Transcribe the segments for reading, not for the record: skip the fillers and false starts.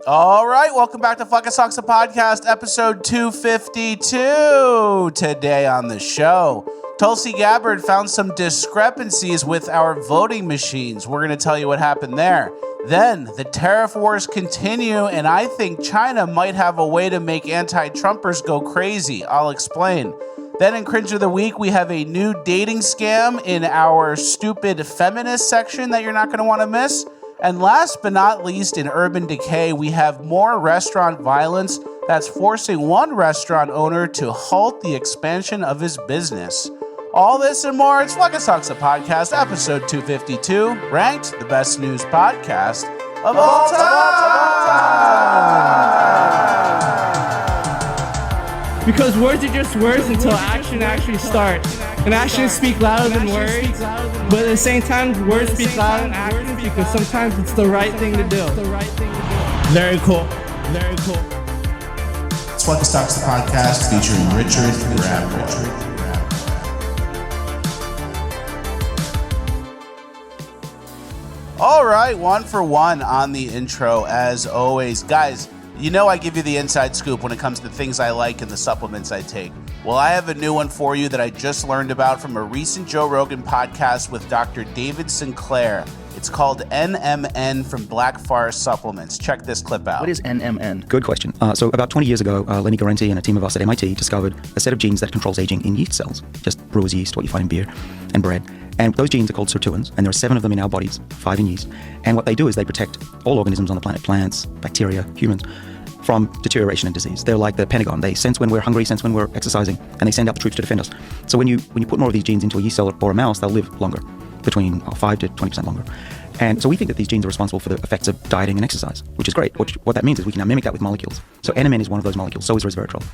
All right, welcome back to Fucking Socks, the podcast, episode 252. Today on the show, Tulsi Gabbard found some discrepancies with our voting machines. We're going to tell you what happened there. Then, the tariff wars continue, and I think China might have a way to make anti-Trumpers go crazy. I'll explain. Then in Cringe of the Week, we have a new dating scam in our stupid feminist section that you're not going to want to miss. And last but not least, in Urban Decay, we have more restaurant violence that's forcing one restaurant owner to halt the expansion of his business. All this and more, it's Fucking Socks, the podcast, episode 252, ranked the best news podcast of all time. Because words are just words until action actually starts. And actions speak louder than words. But at the same time, words speak louder than actions because sometimes it's the right thing to do. Very cool. Very cool. It's Fucking Socks, the podcast, featuring Richard Grab. All right, one for one on the intro, as always. Guys, you know I give you the inside scoop when it comes to things I like and the supplements I take. Well, I have a new one for you that I just learned about from a recent Joe Rogan podcast with Dr. David Sinclair. It's called NMN from Black Forest Supplements. Check this clip out. What is NMN? Good question. So about 20 years ago, Lenny Guarente and a team of us at MIT discovered a set of genes that controls aging in yeast cells, just brewer's yeast, what you find in beer and bread. And those genes are called sirtuins, and there are 7 of them in our bodies, 5 in yeast. And what they do is they protect all organisms on the planet, plants, bacteria, humans, from deterioration and disease. They're like the Pentagon. They sense when we're hungry, sense when we're exercising, and they send out the troops to defend us. So when you put more of these genes into a yeast cell or a mouse, they'll live longer, between 5 to 20% longer. And so we think that these genes are responsible for the effects of dieting and exercise, which is great. What that means is we can now mimic that with molecules. So NMN is one of those molecules. So is resveratrol.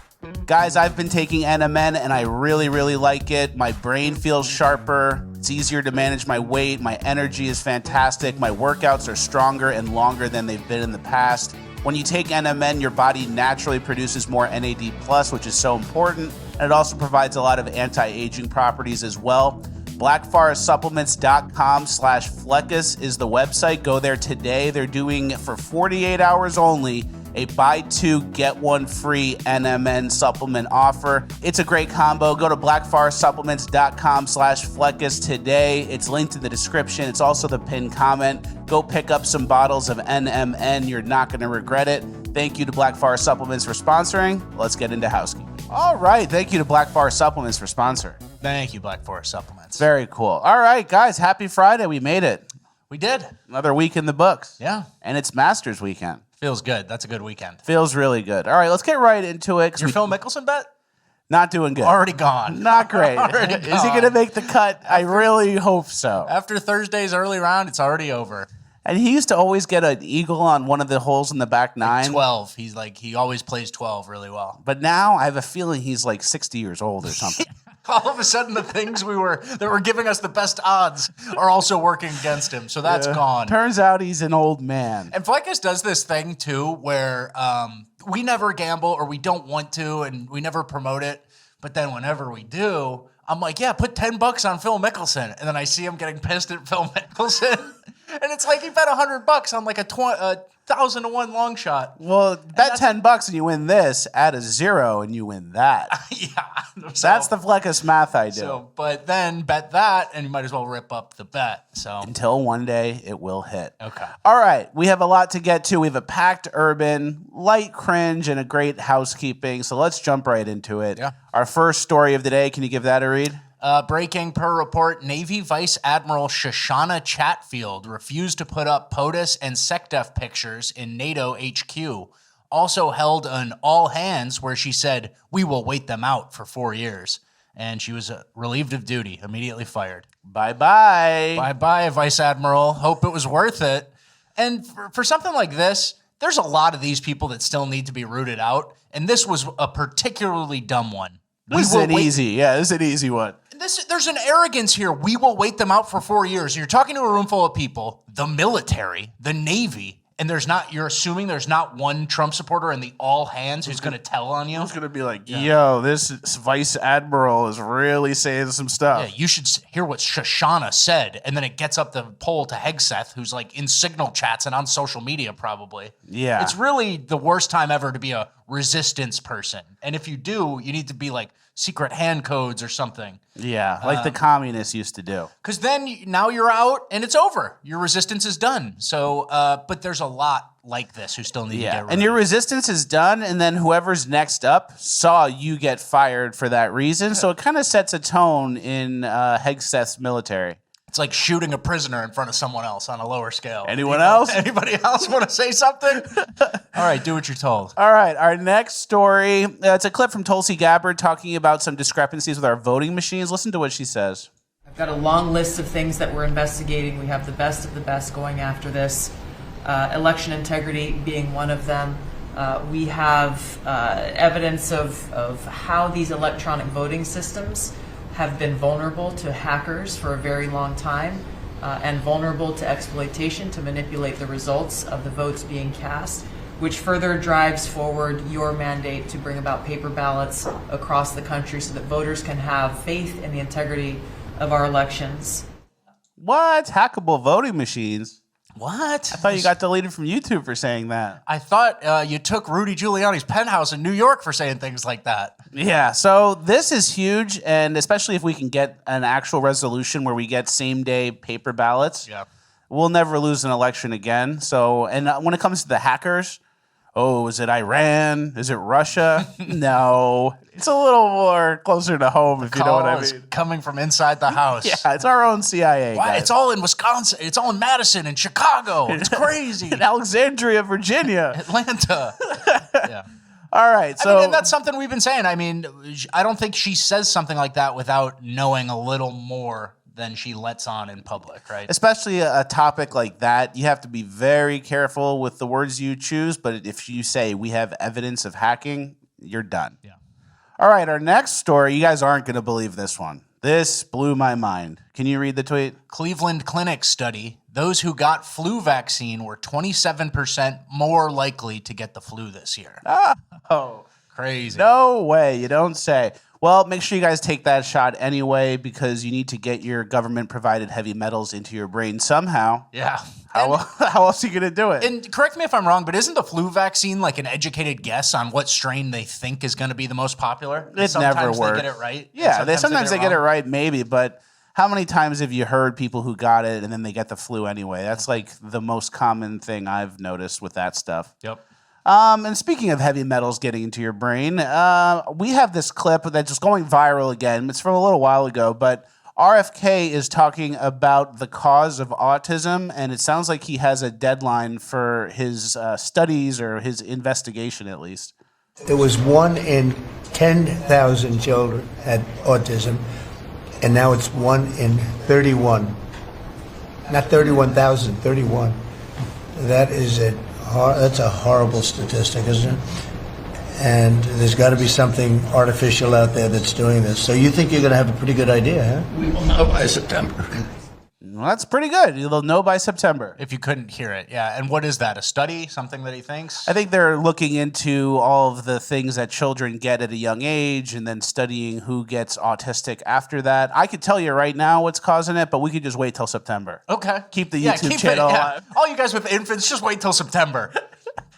Guys, I've been taking NMN and I really, really like it. My brain feels sharper. It's easier to manage my weight. My energy is fantastic. My workouts are stronger and longer than they've been in the past. When you take NMN, your body naturally produces more NAD+, which is so important. And it also provides a lot of anti-aging properties as well. BlackForestSupplements.com/Fleckus is the website. Go there today. They're doing, for 48 hours only, a buy 2, get 1 free NMN supplement offer. It's a great combo. Go to BlackForestSupplements.com/Fleckus today. It's linked in the description. It's also the pinned comment. Go pick up some bottles of NMN. You're not going to regret it. Thank you to Black Forest Supplements for sponsoring. Let's get into housekeeping. All right. Thank you to Black Forest Supplements for sponsoring. Thank you, Black Forest Supplements. Very cool. All right, guys. Happy Friday. We made it. We did. Another week in the books. Yeah. And it's Masters weekend. Feels good. That's a good weekend. Feels really good. All right, let's get right into it. Your Phil Mickelson bet? Not doing good. Already gone. Not great. Is he going to make the cut? I really hope so. After Thursday's early round, it's already over. And he used to always get an eagle on one of the holes in the back 9. 12. He always plays 12 really well. But now I have a feeling he's like 60 years old or something. All of a sudden, the things that were giving us the best odds are also working against him. So that's gone. Turns out he's an old man. And Fleckus does this thing too, where we never gamble or we don't want to, and we never promote it. But then whenever we do, I'm like, yeah, put $10 on Phil Mickelson, and then I see him getting pissed at Phil Mickelson, and it's like he bet $100 on like a 1,000-to-1 long shot. Well, bet $10 and you win this. Add a 0 and you win that. Yeah, that's the Fleckus math I do. But then bet that, and you might as well rip up the bet. So until one day it will hit. Okay. All right, we have a lot to get to. We have a packed Urban, light Cringe, and a great housekeeping. So let's jump right into it. Yeah. Our first story of the day. Can you give that a read? Breaking per report, Navy Vice Admiral Shoshana Chatfield refused to put up POTUS and SecDef pictures in NATO HQ. Also held an all hands where she said, "We will wait them out for 4 years." And she was relieved of duty, immediately fired. Bye-bye. Bye-bye, Vice Admiral. Hope it was worth it. And for something like this, there's a lot of these people that still need to be rooted out. And this was a particularly dumb one. This is an easy one. There's an arrogance here. We will wait them out for 4 years. You're talking to a room full of people, the military, the Navy, and you're assuming there's not one Trump supporter in the all hands who's going to tell on you. Who's going to be like, yo, this Vice Admiral is really saying some stuff. Yeah, you should hear what Shoshana said. And then it gets up the poll to Hegseth, who's like in signal chats and on social media probably. Yeah. It's really the worst time ever to be a resistance person. And if you do, you need to be like secret hand codes or something. Yeah, like the communists used to do. Because then now you're out and it's over. Your resistance is done. So, but there's a lot like this who still need to get rid and your resistance is done, and then whoever's next up saw you get fired for that reason. So it kind of sets a tone in Hegseth's military. It's like shooting a prisoner in front of someone else on a lower scale. Anyone else? Anybody else want to say something? All right, do what you're told. All right, our next story, it's a clip from Tulsi Gabbard talking about some discrepancies with our voting machines. Listen to what she says. I've got a long list of things that we're investigating. We have the best of the best going after this. Election integrity being one of them. We have evidence of how these electronic voting systems have been vulnerable to hackers for a very long time and vulnerable to exploitation to manipulate the results of the votes being cast, which further drives forward your mandate to bring about paper ballots across the country so that voters can have faith in the integrity of our elections. What? Hackable voting machines? What? I thought you got deleted from YouTube for saying that. I thought you took Rudy Giuliani's penthouse in New York for saying things like that. Yeah, so this is huge, and especially if we can get an actual resolution where we get same-day paper ballots, we'll never lose an election again. So, and when it comes to the hackers, is it Iran? Is it Russia? No. It's a little more closer to home, if you know what I mean. Coming from inside the house. Yeah, it's our own CIA. Why? Guys. It's all in Wisconsin. It's all in Madison and Chicago. It's crazy. In Alexandria, Virginia. Atlanta. Yeah. All right. So and that's something we've been saying. I mean, I don't think she says something like that without knowing a little more than she lets on in public, right? Especially a topic like that, you have to be very careful with the words you choose. But if you say we have evidence of hacking, you're done. Yeah. All right, our next story, you guys aren't going to believe this one. This blew my mind. Can you read the tweet? Cleveland Clinic study. Those who got flu vaccine were 27% more likely to get the flu this year. Oh, crazy. No way. You don't say. Well, make sure you guys take that shot anyway because you need to get your government-provided heavy metals into your brain somehow. Yeah. How else are you going to do it? And correct me if I'm wrong, but isn't the flu vaccine like an educated guess on what strain they think is going to be the most popular? It never works. Sometimes they get it right. Yeah, sometimes they get it right, maybe, but how many times have you heard people who got it and then they get the flu anyway? That's like the most common thing I've noticed with that stuff. Yep. And speaking of heavy metals getting into your brain, we have this clip that's just going viral again. It's from a little while ago, but RFK is talking about the cause of autism, and it sounds like he has a deadline for his studies or his investigation, at least. There was 1 in 10,000 children had autism, and now it's 1 in 31. Not 31,000, 31. That's a horrible statistic, isn't it? And there's got to be something artificial out there that's doing this. So you think you're going to have a pretty good idea, huh? We will know by September. Well, that's pretty good. You'll know by September. If you couldn't hear it, yeah. And what is that, a study, something that he thinks? I think they're looking into all of the things that children get at a young age and then studying who gets autistic after that. I could tell you right now what's causing it, but we could just wait till September. Okay. Keep the YouTube channel alive. All you guys with infants, just wait till September.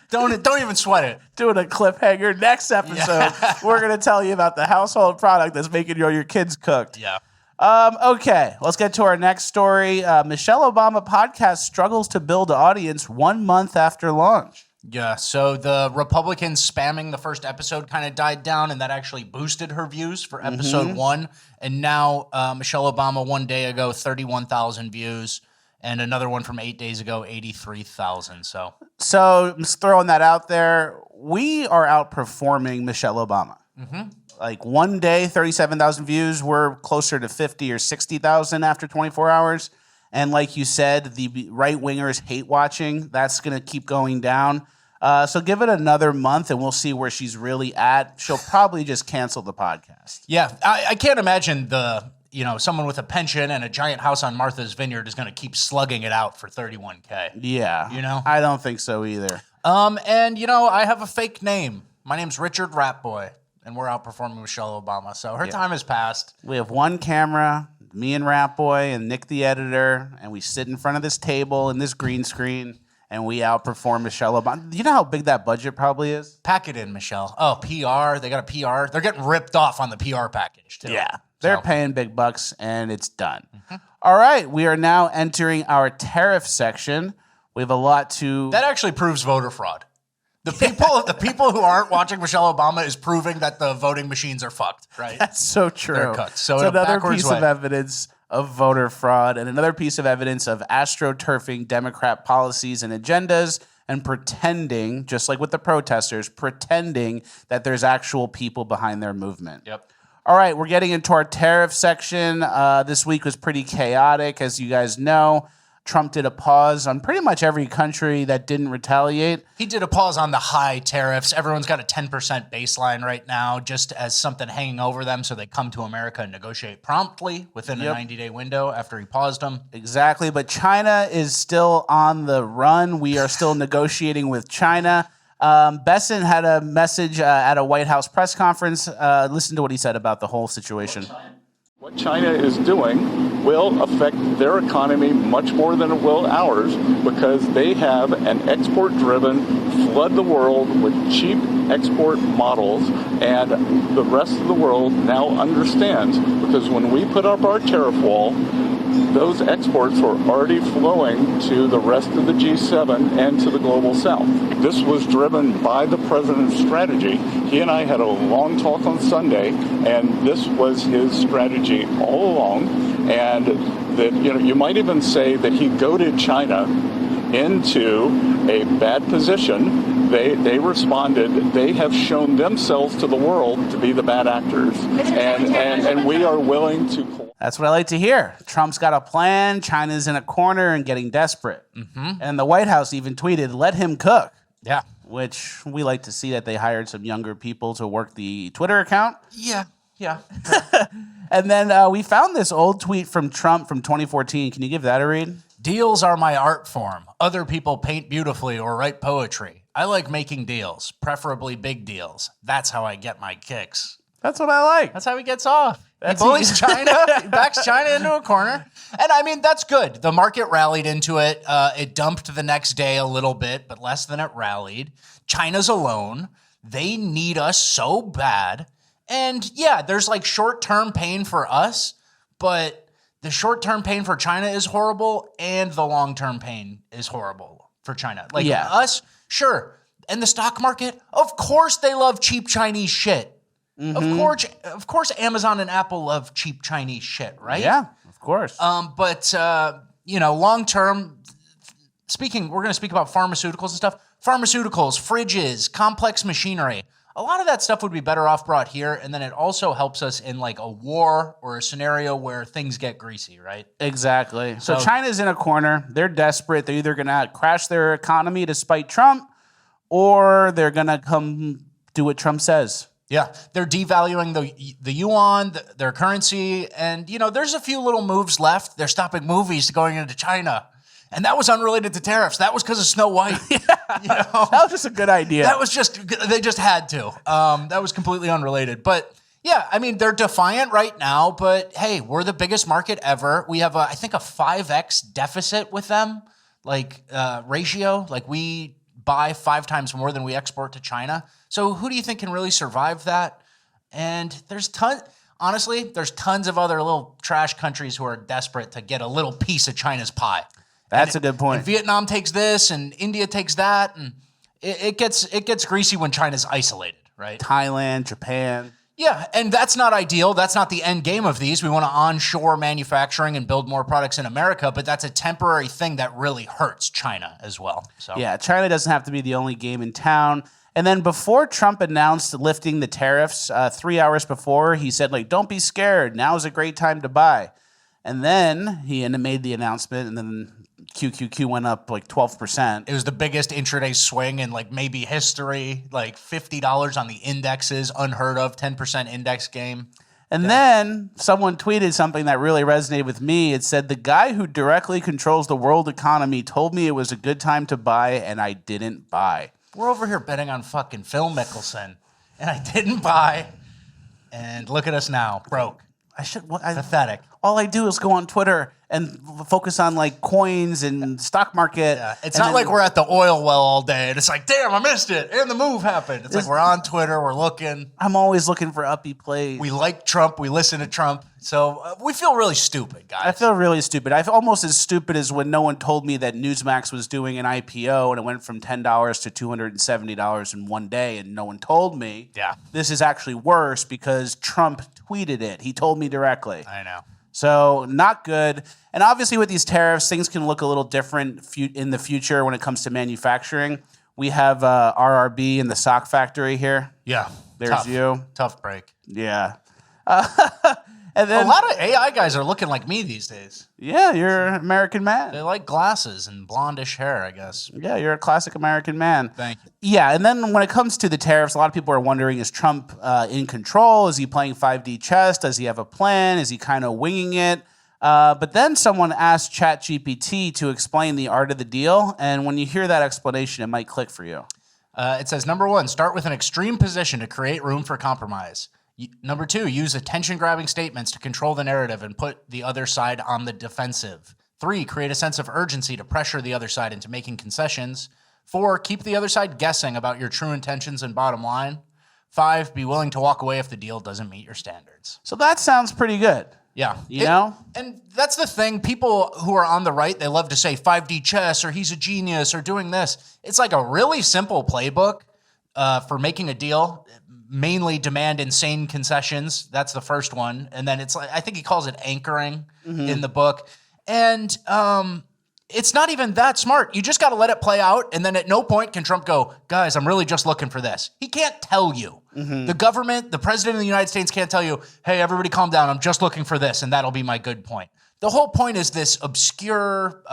Don't even sweat it. Doing a cliffhanger. Next episode, we're going to tell you about the household product that's making your kids cooked. Yeah. Okay, let's get to our next story. Michelle Obama podcast struggles to build an audience 1 month after launch. Yeah, so the Republicans spamming the first episode kind of died down, and that actually boosted her views for episode 1. And now Michelle Obama 1 day ago, 31,000 views. And another one from 8 days ago, 83,000. So I'm just throwing that out there. We are outperforming Michelle Obama. Mm-hmm. Like 1 day, 37,000 views. We're closer to 50 or 60,000 after 24 hours. And like you said, the right-wingers hate watching. That's going to keep going down. So give it another month and we'll see where she's really at. She'll probably just cancel the podcast. yeah, I can't imagine the someone with a pension and a giant house on Martha's Vineyard is going to keep slugging it out for $31K. Yeah. I don't think so either. And I have a fake name. My name's Richard Ratboy, and we're outperforming Michelle Obama. So her time has passed. We have one camera, me and Ratboy and Nick the editor, and we sit in front of this table in this green screen, and we outperform Michelle Obama. Do you know how big that budget probably is? Pack it in, Michelle. Oh, PR. They got a PR. They're getting ripped off on the PR package, too. Yeah. They're paying big bucks, and it's done. Mm-hmm. All right. We are now entering our tariff section. We have a lot to... That actually proves voter fraud. The people who aren't watching Michelle Obama is proving that the voting machines are fucked, right? That's so true. They're cooked. So it's in a another backwards piece way. of evidence of voter fraud and another piece of evidence of astroturfing Democrat policies and agendas and pretending, just like with the protesters, pretending that there's actual people behind their movement. Yep. All right, we're getting into our tariff section. This week was pretty chaotic, as you guys know. Trump did a pause on pretty much every country that didn't retaliate. He did a pause on the high tariffs. Everyone's got a 10% baseline right now, just as something hanging over them so they come to America and negotiate promptly within a 90-day window after he paused them. Exactly, but China is still on the run. We are still negotiating with China. Besson had a message at a White House press conference. Listen to what he said about the whole situation. What China is doing will affect their economy much more than it will ours because they have an export-driven, flood the world with cheap export models, and the rest of the world now understands because when we put up our tariff wall, those exports were already flowing to the rest of the G7 and to the global south. This was driven by the president's strategy. He and I had a long talk on Sunday, and this was his strategy all along. And that you might even say that he goaded China into a bad position. They responded. They have shown themselves to the world to be the bad actors, and we are willing to. That's what I like to hear. Trump's got a plan. China's in a corner and getting desperate. Mm-hmm. And the White House even tweeted, "Let him cook." Yeah, which we like to see that they hired some younger people to work the Twitter account. Yeah. And then we found this old tweet from Trump from 2014. Can you give that a read? Deals are my art form. Other people paint beautifully or write poetry. I like making deals, preferably big deals. That's how I get my kicks. That's what I like. That's how he gets off. He bullies China. He backs China into a corner. And I mean, that's good. The market rallied into it. It dumped the next day a little bit, but less than it rallied. China's alone. They need us so bad. And yeah, there's like short-term pain for us, but the short-term pain for China is horrible and the long-term pain is horrible for China. Like us, sure. And the stock market, of course they love cheap Chinese shit. Mm-hmm. Of course Amazon and Apple love cheap Chinese shit, right? Yeah, of course. But long-term, we're going to speak about pharmaceuticals and stuff. Pharmaceuticals, fridges, complex machinery. A lot of that stuff would be better off brought here, and then it also helps us in like a war or a scenario where things get greasy, right? Exactly. So China's in a corner. They're desperate. They're either going to crash their economy to spite Trump, or they're going to come do what Trump says. Yeah, they're devaluing the yuan, their currency, and there's a few little moves left. They're stopping movies going into China. And that was unrelated to tariffs. That was because of Snow White. That was just a good idea. They just had to. That was completely unrelated. But yeah, I mean, they're defiant right now, but hey, we're the biggest market ever. We have, I think, a 5x deficit with them, ratio. Like we buy 5 times more than we export to China. So who do you think can really survive that? And there's tons of other little trash countries who are desperate to get a little piece of China's pie. That's a good point. And Vietnam takes this, and India takes that, and it gets greasy when China's isolated, right? Thailand, Japan. Yeah, and that's not ideal. That's not the end game of these. We want to onshore manufacturing and build more products in America, but that's a temporary thing that really hurts China as well. So yeah, China doesn't have to be the only game in town. And then before Trump announced lifting the tariffs, 3 hours before, he said, don't be scared. Now is a great time to buy. And then he made the announcement, and then QQQ went up 12%. It was the biggest intraday swing in maybe history, $50 on the indexes, unheard of, 10% index game. And then someone tweeted something that really resonated with me. It said, the guy who directly controls the world economy told me it was a good time to buy, and I didn't buy. We're over here betting on fucking Phil Mickelson, and I didn't buy. And look at us now, broke. Pathetic. All I do is go on Twitter and focus on like coins and stock market. Yeah. It's not like we're at the oil well all day and it's like, damn, I missed it. And the move happened. It's like we're on Twitter, we're looking. I'm always looking for uppy plays. We like Trump, we listen to Trump. So we feel really stupid, guys. I feel really stupid. I feel almost as stupid as when no one told me that Newsmax was doing an IPO and it went from $10 to $270 in one day and no one told me. Yeah. This is actually worse because Trump tweeted it. He told me directly. I know. So not good. And obviously with these tariffs, things can look a little different in the future when it comes to manufacturing. We have RRB in the sock factory here. Yeah. There's you. Tough break. Yeah. And then a lot of AI guys are looking like me these days. Yeah, you're an American man. They like glasses and blondish hair, I guess. Yeah, you're a classic American man. Thank you. Yeah, and then when it comes to the tariffs, a lot of people are wondering, is Trump in control? Is he playing 5D chess? Does he have a plan? Is he kind of winging it? But then someone asked ChatGPT to explain the art of the deal, and when you hear that explanation, it might click for you. It says, number one, start with an extreme position to create room for compromise. Number two, use attention-grabbing statements to control the narrative and put the other side on the defensive. 3, create a sense of urgency to pressure the other side into making concessions. 4, keep the other side guessing about your true intentions and bottom line. 5, be willing to walk away if the deal doesn't meet your standards. So that sounds pretty good. Yeah. You know? And that's the thing. People who are on the right, they love to say 5D chess or he's a genius or doing this. It's like a really simple playbook for making a deal. Mainly demand insane concessions. That's the first one. And then it's like, I think he calls it anchoring in the book. And it's not even that smart. You just got to let it play out. And then at no point can Trump go, guys, I'm really just looking for this. He can't tell you. The government, the president of the United States can't tell you, hey, everybody calm down. I'm just looking for this. And that'll be my good point. The whole point is this obscure,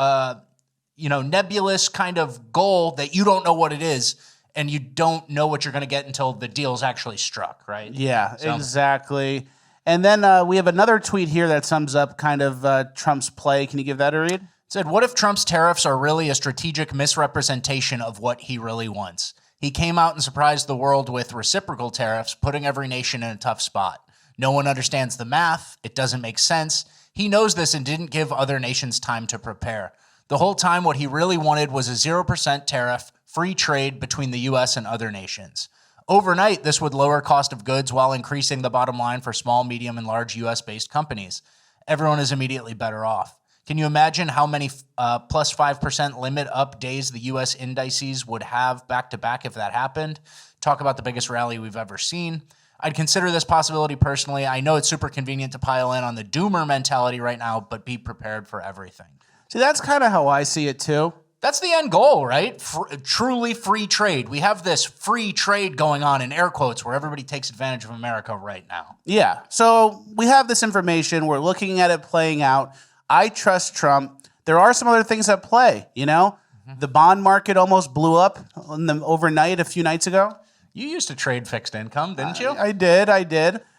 nebulous kind of goal that you don't know what it is. And you don't know what you're going to get until the deal's actually struck, right? Yeah, exactly. And then we have another tweet here that sums up kind of Trump's play. Can you give that a read? It said, what if Trump's tariffs are really a strategic misrepresentation of what he really wants? He came out and surprised the world with reciprocal tariffs, putting every nation in a tough spot. No one understands the math. It doesn't make sense. He knows this and didn't give other nations time to prepare. The whole time, what he really wanted was a 0% tariff, free trade between the U.S. and other nations. Overnight, this would lower cost of goods while increasing the bottom line for small, medium, and large U.S.-based companies. Everyone is immediately better off. Can you imagine how many plus 5% limit up days the U.S. indices would have back-to-back if that happened? Talk about the biggest rally we've ever seen. I'd consider this possibility personally. I know it's super convenient to pile in on the doomer mentality right now, but be prepared for everything. See, that's kind of how I see it too. That's the end goal, right? Truly free trade. We have this free trade going on in air quotes where everybody takes advantage of America right now. Yeah. So we have this information. We're looking at it playing out. I trust Trump. There are some other things at play, you know? The bond market almost blew up overnight a few nights ago. You used to trade fixed income, didn't you? I did.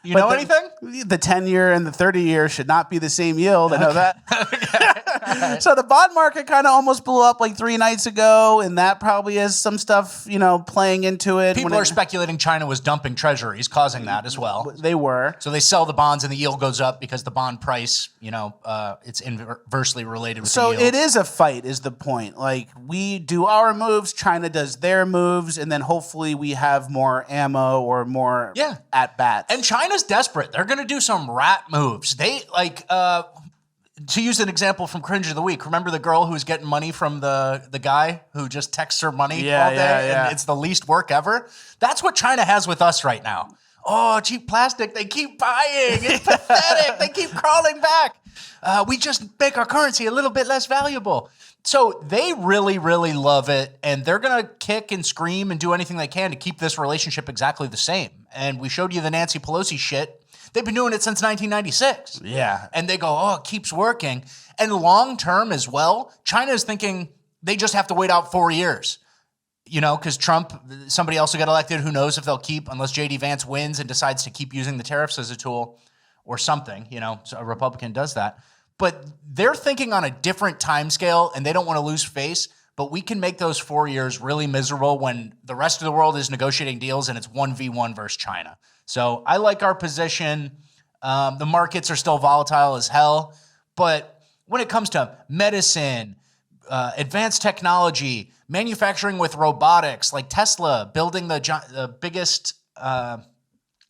You know anything? The 10-year and the 30-year should not be the same yield. I know that. So the bond market kind of almost blew up like 3 nights ago, and that probably has some stuff, playing into it. People are speculating China was dumping treasuries, causing that as well. They were. So they sell the bonds and the yield goes up because the bond price, it's inversely related with the yield. So it is a fight is the point. Like, we do our moves, China does their moves, and then hopefully we have more ammo or more at-bats. And China's desperate. They're going to do some rat moves. They, to use an example from Cringe of the Week, remember the girl who was getting money from the guy who just texts her money all day? And it's the least work ever? That's what China has with us right now. Oh, cheap plastic. They keep buying. It's pathetic. They keep crawling back. We just make our currency a little bit less valuable. So they really, really love it, and they're going to kick and scream and do anything they can to keep this relationship exactly the same. And we showed you the Nancy Pelosi shit. They've been doing it since 1996. Yeah. And they go, oh, it keeps working. And long term as well, China is thinking they just have to wait out 4 years. Because Trump, somebody else will get elected. Who knows if they'll keep, unless J.D. Vance wins and decides to keep using the tariffs as a tool. or something, so a Republican does that. But they're thinking on a different time scale, and they don't want to lose face. But we can make those 4 years really miserable when the rest of the world is negotiating deals and it's 1v1 versus China. So I like our position. The markets are still volatile as hell. But when it comes to medicine, advanced technology, manufacturing with robotics, like Tesla building the biggest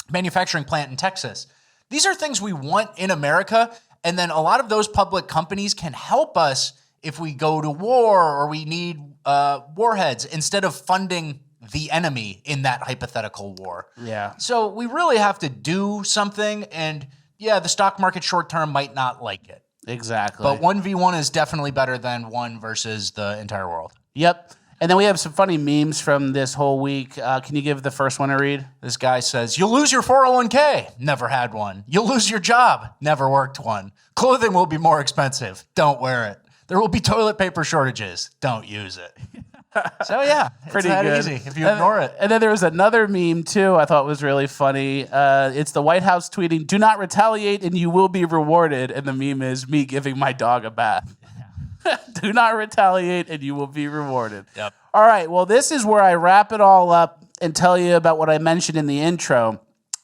manufacturing plant in Texas, these are things we want in America. And then a lot of those public companies can help us if we go to war or we need warheads instead of funding the enemy in that hypothetical war. Yeah. So we really have to do something. And yeah, the stock market short term might not like it. Exactly. But 1v1 is definitely better than one versus the entire world. Yep. And then we have some funny memes from this whole week. Can you give the first one a read? This guy says, "You'll lose your 401k. Never had one. You'll lose your job. Never worked one. Clothing will be more expensive. Don't wear it. There will be toilet paper shortages. Don't use it." So yeah, Pretty it's that good. easy if you ignore it. And then there was another meme too I thought was really funny. It's the White House tweeting, "Do not retaliate and you will be rewarded." And the meme is me giving my dog a bath. Do not retaliate and you will be rewarded. Yep. All right, well, this is where I wrap it all up and tell you about what I mentioned in the intro.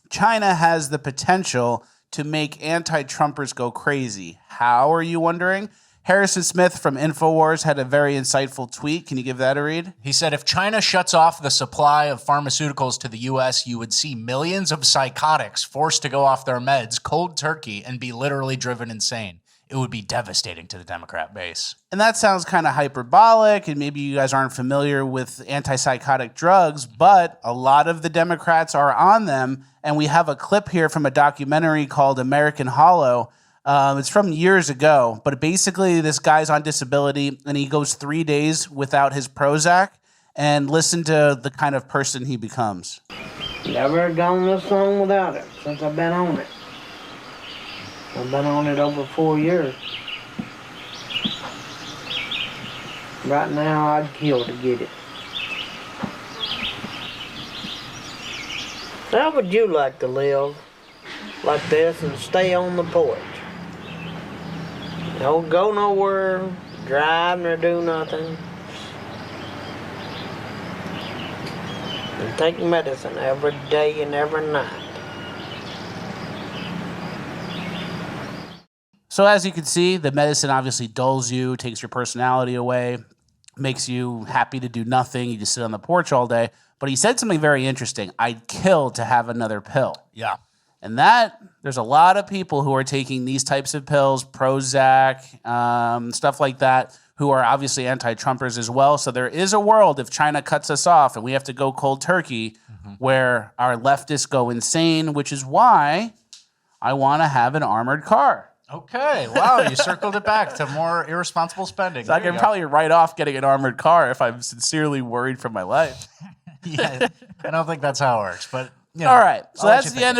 China has the potential to make anti-Trumpers go crazy. How, are you wondering? Harrison Smith from InfoWars had a very insightful tweet. Can you give that a read? He said, "If China shuts off the supply of pharmaceuticals to the U.S., you would see millions of psychotics forced to go off their meds cold turkey and be literally driven insane. It would be devastating to the Democrat base." And that sounds kind of hyperbolic, and maybe you guys aren't familiar with antipsychotic drugs, but a lot of the Democrats are on them, and we have a clip here from a documentary called American Hollow. It's from years ago, but basically this guy's on disability, and he goes 3 days without his Prozac, and listen to the kind of person he becomes. Never gone this long without it since I've been on it. I've been on it over 4 years. Right now, I'd kill to get it. How would you like to live like this and stay on the porch? Don't go nowhere, drive nor do nothing. And take medicine every day and every night. So as you can see, the medicine obviously dulls you, takes your personality away, makes you happy to do nothing. You just sit on the porch all day. But he said something very interesting. "I'd kill to have another pill." Yeah. And that, there's a lot of people who are taking these types of pills, Prozac, stuff like that, who are obviously anti-Trumpers as well. So there is a world, if China cuts us off and we have to go cold turkey, where our leftists go insane, which is why I want to have an armored car. Okay. Wow. You circled it back to more irresponsible spending. So I can probably write off getting an armored car if I'm sincerely worried for my life. Yeah. I don't think that's how it works, but. All right, so that's the end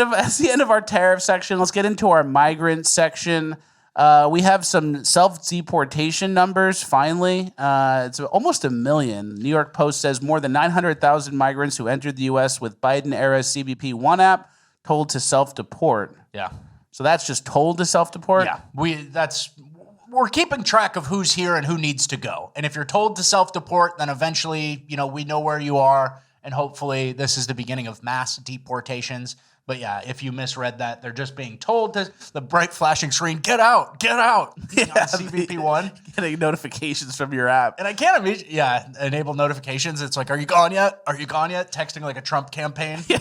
of our tariff section. Let's get into our migrant section. We have some self-deportation numbers, finally. It's almost 1 million. New York Post says more than 900,000 migrants who entered the U.S. with Biden-era CBP One app told to self-deport. Yeah. So that's just told to self-deport? Yeah. We're keeping track of who's here and who needs to go. And if you're told to self-deport, then eventually, we know where you are. And hopefully this is the beginning of mass deportations. But yeah, if you misread that, they're just being told to the bright flashing screen, get out. Yeah, on CBP One. Getting notifications from your app. And I can't imagine, enable notifications. It's like, are you gone yet? Are you gone yet? Texting like a Trump campaign. Yeah.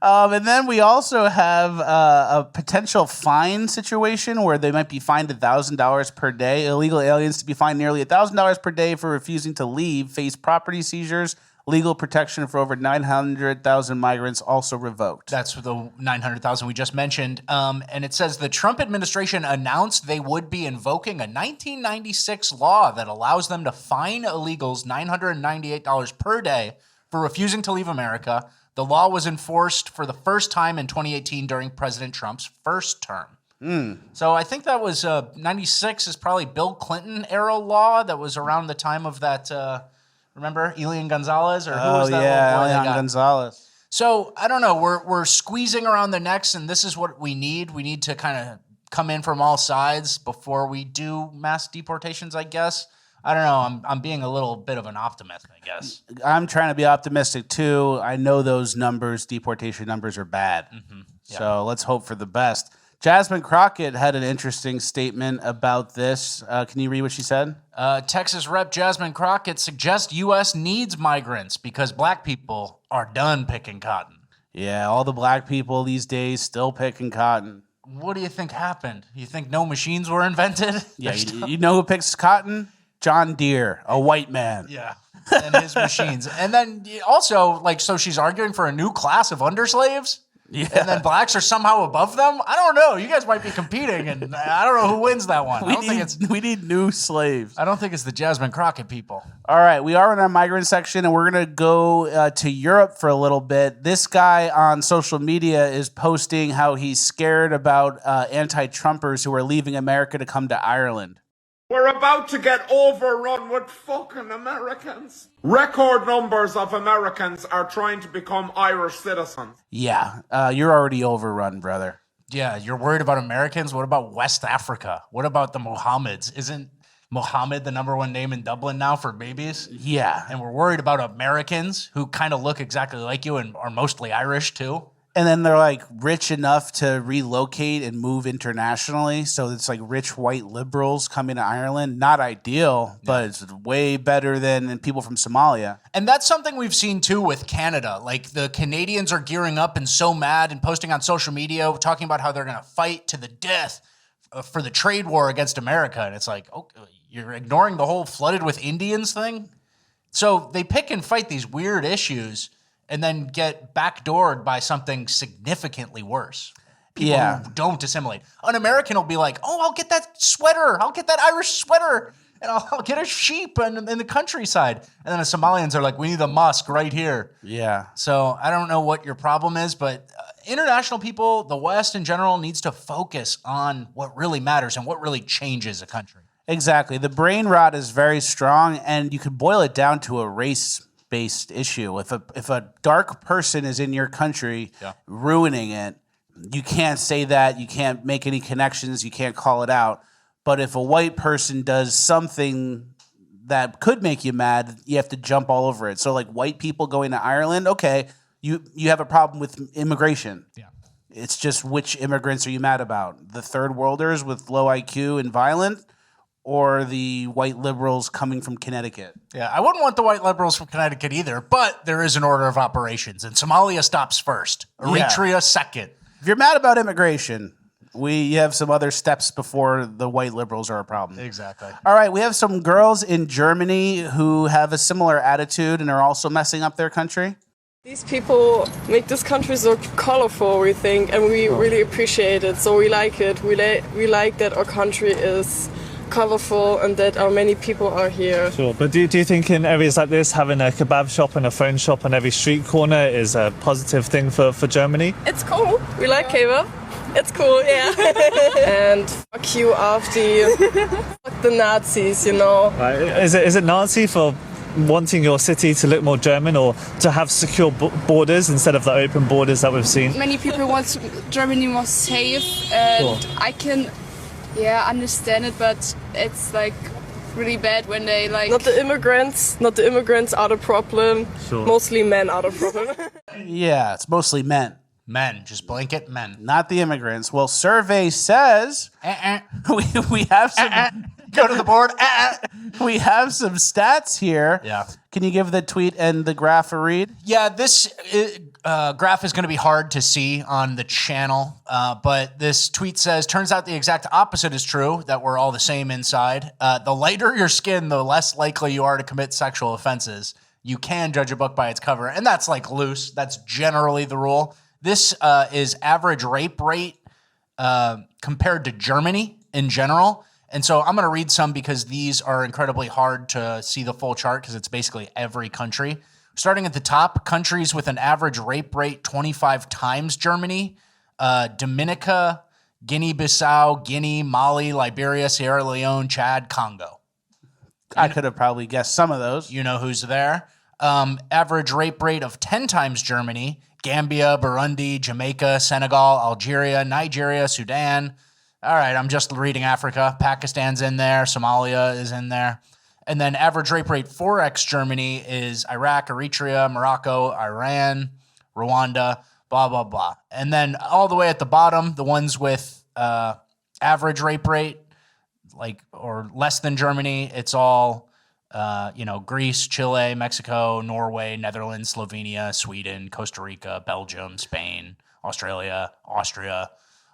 And then we also have a potential fine situation where they might be fined $1,000 per day. Illegal aliens to be fined nearly $1,000 per day for refusing to leave, face property seizures. Legal protection for over 900,000 migrants also revoked. That's the 900,000 we just mentioned. And it says the Trump administration announced they would be invoking a 1996 law that allows them to fine illegals $998 per day for refusing to leave America. The law was enforced for the first time in 2018 during President Trump's first term. So I think that was 96 is probably Bill Clinton era law that was around the time of that. Remember Elian Gonzalez or who was that? Yeah, little boy Elian Gonzalez. So I don't know. We're squeezing around the necks, and this is what we need. We need to kind of come in from all sides before we do mass deportations, I guess. I don't know. I'm being a little bit of an optimist, I guess. I'm trying to be optimistic too. I know those numbers, deportation numbers, are bad. Mm-hmm. Yeah. So let's hope for the best. Jasmine Crockett had an interesting statement about this. Can you read what she said? Texas Rep. Jasmine Crockett suggests U.S. needs migrants because black people are done picking cotton. Yeah, all the black people these days still picking cotton. What do you think happened? You think no machines were invented? Yeah, you know who picks cotton? John Deere, a white man. Yeah, and his machines. And then also, so she's arguing for a new class of underslaves? Yeah. And then blacks are somehow above them? I don't know. You guys might be competing, and I don't know who wins that one. We need new slaves. I don't think it's the Jasmine Crockett people. All right, we are in our migrant section, and we're going to go to Europe for a little bit. This guy on social media is posting how he's scared about anti-Trumpers who are leaving America to come to Ireland. We're about to get overrun with fucking Americans. Record numbers of Americans are trying to become Irish citizens. Yeah, you're already overrun, brother. Yeah, you're worried about Americans? What about West Africa? What about the Mohammeds? Isn't Mohammed the #1 name in Dublin now for babies? Yeah. And we're worried about Americans who kind of look exactly like you and are mostly Irish too. And then they're like rich enough to relocate and move internationally. So it's like rich white liberals coming to Ireland. Not ideal, but it's way better than people from Somalia. And that's something we've seen too with Canada. Like the Canadians are gearing up and so mad and posting on social media, talking about how they're going to fight to the death for the trade war against America. And it's like, oh, you're ignoring the whole flooded with Indians thing? So they pick and fight these weird issues and then get backdoored by something significantly worse. People who don't assimilate. An American will be like, oh, I'll get that sweater. I'll get that Irish sweater. And I'll get a sheep in the countryside. And then the Somalians are like, we need a mosque right here. Yeah. So I don't know what your problem is, but international people, the West in general, needs to focus on what really matters and what really changes a country. Exactly. The brain rot is very strong, and you could boil it down to a race-based issue. If a dark person is in your country ruining it, you can't say that. You can't make any connections. You can't call it out. But if a white person does something that could make you mad, you have to jump all over it. So like white people going to Ireland, okay, you have a problem with immigration. Yeah. It's just which immigrants are you mad about? The third worlders with low IQ and violent, or the white liberals coming from Connecticut? Yeah, I wouldn't want the white liberals from Connecticut either, but there is an order of operations, and Somalia stops first, Eritrea second. If you're mad about immigration, we have some other steps before the white liberals are a problem. Exactly. All right, we have some girls in Germany who have a similar attitude and are also messing up their country. These people make this country so colorful, we think, and we really appreciate it. So we like it. We like that our country is colorful and that our many people are here. Sure, but do you think in areas like this, having a kebab shop and a phone shop on every street corner is a positive thing for Germany? It's cool. We like kebab. It's cool, yeah. And fuck you after fuck the Nazis, you know. Right. Is it Nazi for wanting your city to look more German or to have secure borders instead of the open borders that we've seen? Many people want Germany more safe, and sure. I can understand it, but it's like really bad when they like... Not the immigrants are the problem. Sure. Mostly men are the problem. Yeah, it's mostly men. Men, just blanket men. Not the immigrants. Well, survey says we have some... Go to the board. We have some stats here. Yeah. Can you give the tweet and the graph a read? Yeah, this graph is going to be hard to see on the channel, but this tweet says, turns out the exact opposite is true, that we're all the same inside. The lighter your skin, the less likely you are to commit sexual offenses. You can judge a book by its cover, and that's like loose. That's generally the rule. This is average rape rate compared to Germany in general. And so I'm going to read some because these are incredibly hard to see the full chart because it's basically every country. Starting at the top, countries with an average rape rate 25 times Germany, Dominica, Guinea-Bissau, Guinea, Mali, Liberia, Sierra Leone, Chad, Congo. I could have probably guessed some of those. You know who's there. Average rape rate of 10 times Germany. Gambia, Burundi, Jamaica, Senegal, Algeria, Nigeria, Sudan. All right, I'm just reading Africa. Pakistan's in there. Somalia is in there. And then average rape rate 4x Germany is Iraq, Eritrea, Morocco, Iran, Rwanda, blah, blah, blah. And then all the way at the bottom, the ones with average rape rate, like, or less than Germany, it's all, Greece, Chile, Mexico, Norway, Netherlands, Slovenia, Sweden, Costa Rica, Belgium, Spain, Australia, Austria,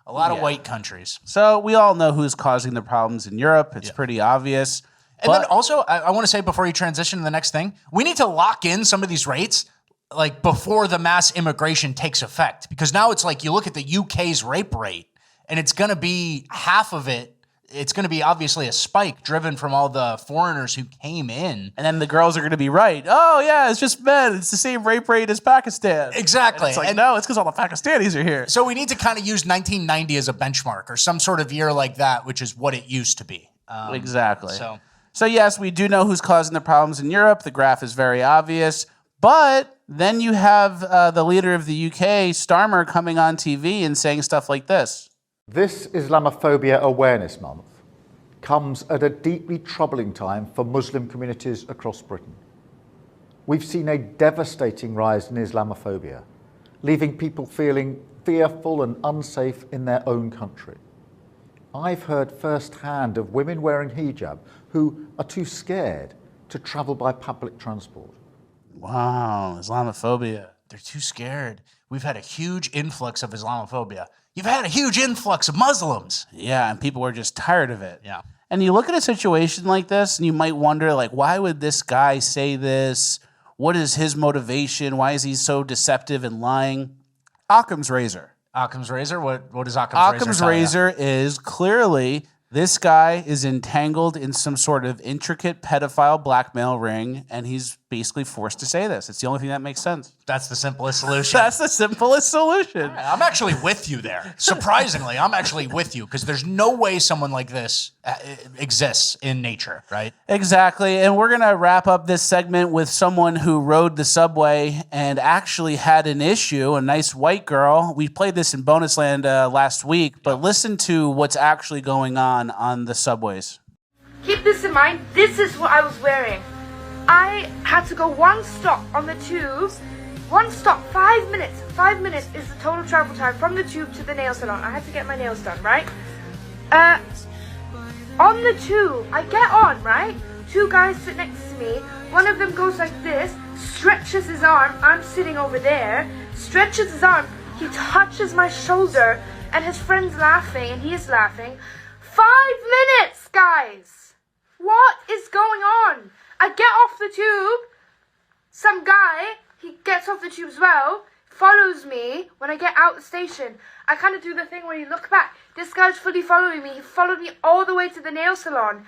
a lot of white countries. So we all know who's causing the problems in Europe. It's pretty obvious. And then also, I want to say before you transition to the next thing, we need to lock in some of these rates like before the mass immigration takes effect. Because now it's like you look at the UK's rape rate and it's going to be half of it. It's going to be obviously a spike driven from all the foreigners who came in. And then the girls are going to be right. Oh, yeah, it's just men. It's the same rape rate as Pakistan. Exactly. And it's like, no, it's because all the Pakistanis are here. So we need to kind of use 1990 as a benchmark or some sort of year like that, which is what it used to be. Exactly. So, yes, we do know who's causing the problems in Europe. The graph is very obvious. But then you have the leader of the UK, Starmer, coming on TV and saying stuff like this. This Islamophobia Awareness Month comes at a deeply troubling time for Muslim communities across Britain. We've seen a devastating rise in Islamophobia, leaving people feeling fearful and unsafe in their own country. I've heard firsthand of women wearing hijab who are too scared to travel by public transport. Wow, Islamophobia. They're too scared. We've had a huge influx of Islamophobia. You've had a huge influx of Muslims. Yeah, and people are just tired of it. Yeah. And you look at a situation like this, and you might wonder, like, why would this guy say this? What is his motivation? Why is he so deceptive and lying? Occam's razor. Occam's razor? What is Occam's razor? Occam's razor is clearly this guy is entangled in some sort of intricate pedophile blackmail ring, and he's basically forced to say this. It's the only thing that makes sense. That's the simplest solution. That's the simplest solution. Right, I'm actually with you there. Surprisingly, I'm actually with you because there's no way someone like this exists in nature, right? Exactly. And we're going to wrap up this segment with someone who rode the subway and actually had an issue, a nice white girl. We played this in Bonus Land last week, but listen to what's actually going on the subways. Keep this in mind, this is what I was wearing. I had to go one stop on the tube. One stop, 5 minutes. 5 minutes is the total travel time from the tube to the nail salon. I had to get my nails done, right? On the tube, I get on, right? Two guys sit next to me. One of them goes like this, stretches his arm. I'm sitting over there. Stretches his arm. He touches my shoulder, and his friend's laughing, and he is laughing. 5 minutes, guys! What is going on? I get off the tube. Some guy, he gets off the tube as well, follows me when I get out the station. I kind of do the thing where you look back. This guy's fully following me. He followed me all the way to the nail salon.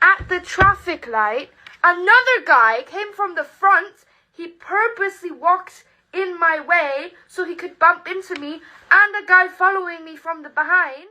At the traffic light, another guy came from the front. He purposely walked in my way so he could bump into me, and a guy following me from the behind.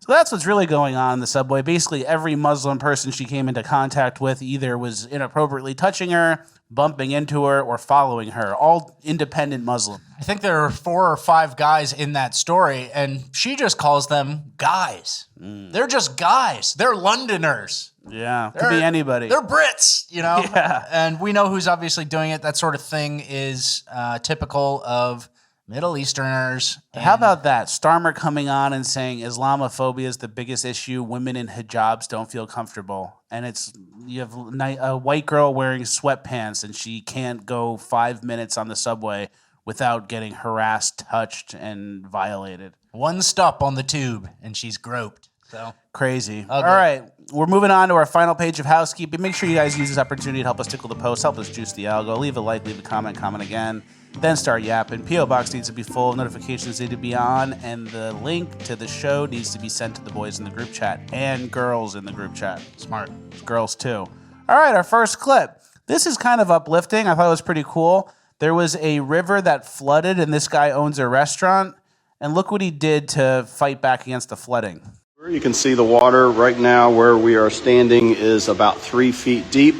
So that's what's really going on in the subway. Basically, every Muslim person she came into contact with either was inappropriately touching her, bumping into her, or following her. All independent Muslim. I think there are 4 or 5 guys in that story, and she just calls them guys. They're just guys. They're Londoners. Yeah, could be anybody. They're Brits, you know? Yeah. And we know who's obviously doing it. That sort of thing is typical of Middle Easterners. How about that? Starmer coming on and saying Islamophobia is the biggest issue. Women in hijabs don't feel comfortable. And it's you have a white girl wearing sweatpants and she can't go 5 minutes on the subway without getting harassed, touched, and violated. One stop on the tube and she's groped. So crazy. Okay. All right. We're moving on to our final page of housekeeping. Make sure you guys use this opportunity to help us tickle the post, help us juice the algo. Leave a like, leave a comment again. Then start yapping. P.O. Box needs to be full. Notifications need to be on. And the link to the show needs to be sent to the boys in the group chat and girls in the group chat. Smart. Girls, too. All right, our first clip. This is kind of uplifting. I thought it was pretty cool. There was a river that flooded, and this guy owns a restaurant. And look what he did to fight back against the flooding. You can see the water right now where we are standing is about 3 feet deep.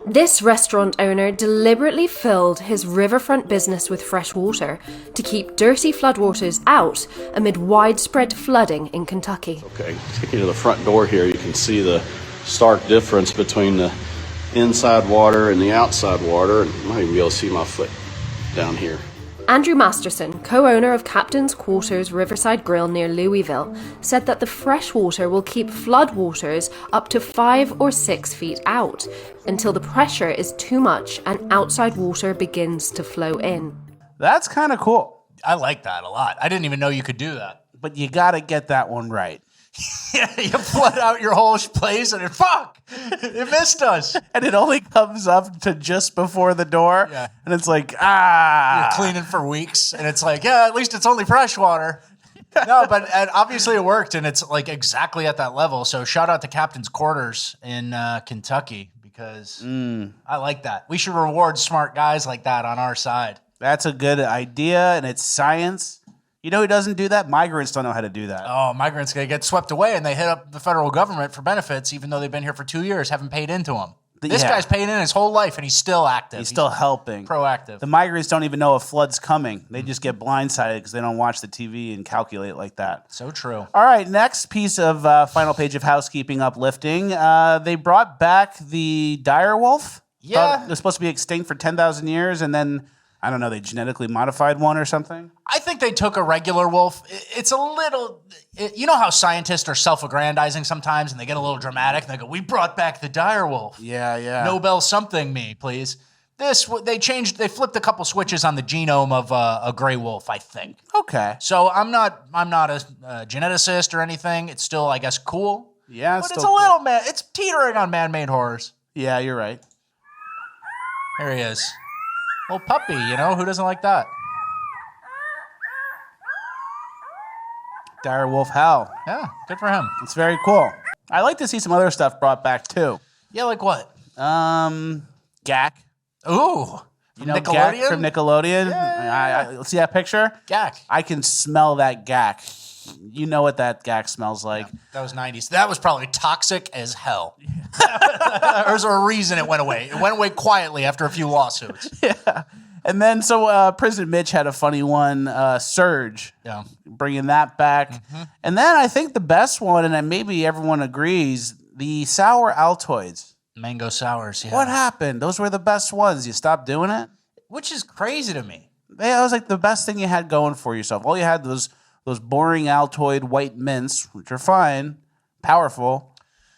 This restaurant owner deliberately filled his riverfront business with fresh water to keep dirty floodwaters out amid widespread flooding in Kentucky. Okay, taking to the front door here, you can see the stark difference between the inside water and the outside water, and you might even be able to see my foot down here. Andrew Masterson, co-owner of Captain's Quarters Riverside Grill near Louisville, said that the fresh water will keep floodwaters up to 5 or 6 feet out until the pressure is too much and outside water begins to flow in. That's kind of cool. I like that a lot. I didn't even know you could do that. But you got to get that one right. Yeah, you flood out your whole place and it missed us. And it only comes up to just before the door. Yeah. And it's like, You're cleaning for weeks. And it's like, yeah, at least it's only fresh water. No, but and obviously it worked. And it's like exactly at that level. So shout out to Captain's Quarters in Kentucky because I like that. We should reward smart guys like that on our side. That's a good idea. And it's science. You know who doesn't do that? Migrants don't know how to do that. Oh, migrants going to get swept away and they hit up the federal government for benefits even though they've been here for 2 years, haven't paid into them. This guy's paying in his whole life and he's still active. He's still helping. Proactive. The migrants don't even know a flood's coming. They just get blindsided because they don't watch the TV and calculate like that. So true. All right, next piece of final page of housekeeping uplifting. They brought back the direwolf. Yeah. It was supposed to be extinct for 10,000 years and then, I don't know, they genetically modified one or something? I think they took a regular wolf. It's a little, you know how scientists are self-aggrandizing sometimes and they get a little dramatic and they go, we brought back the direwolf. Yeah. Nobel something me, please. They flipped a couple switches on the genome of a gray wolf, I think. Okay. So I'm not a geneticist or anything. It's still, I guess, cool. Yeah, but it's a little, it's teetering on man-made horrors. Yeah, you're right. Here he is. Little puppy, who doesn't like that? Direwolf Hal. Yeah, good for him. It's very cool. I like to see some other stuff brought back too. Yeah, like what? Gak. Ooh. Nickelodeon? Gak from Nickelodeon. Yeah. See that picture? Gak. I can smell that Gak. You know what that Gak smells like. Yeah, that was 90s. That was probably toxic as hell. There's a reason it went away. It went away quietly after a few lawsuits. Yeah. And then, President Mitch had a funny one, Surge. Yeah. Bringing that back. Mm-hmm. And then I think the best one, and maybe everyone agrees, the sour Altoids. Mango sours, yeah. What happened? Those were the best ones. You stopped doing it? Which is crazy to me. That was like the best thing you had going for yourself. All you had was those boring Altoid white mints, which are fine, powerful.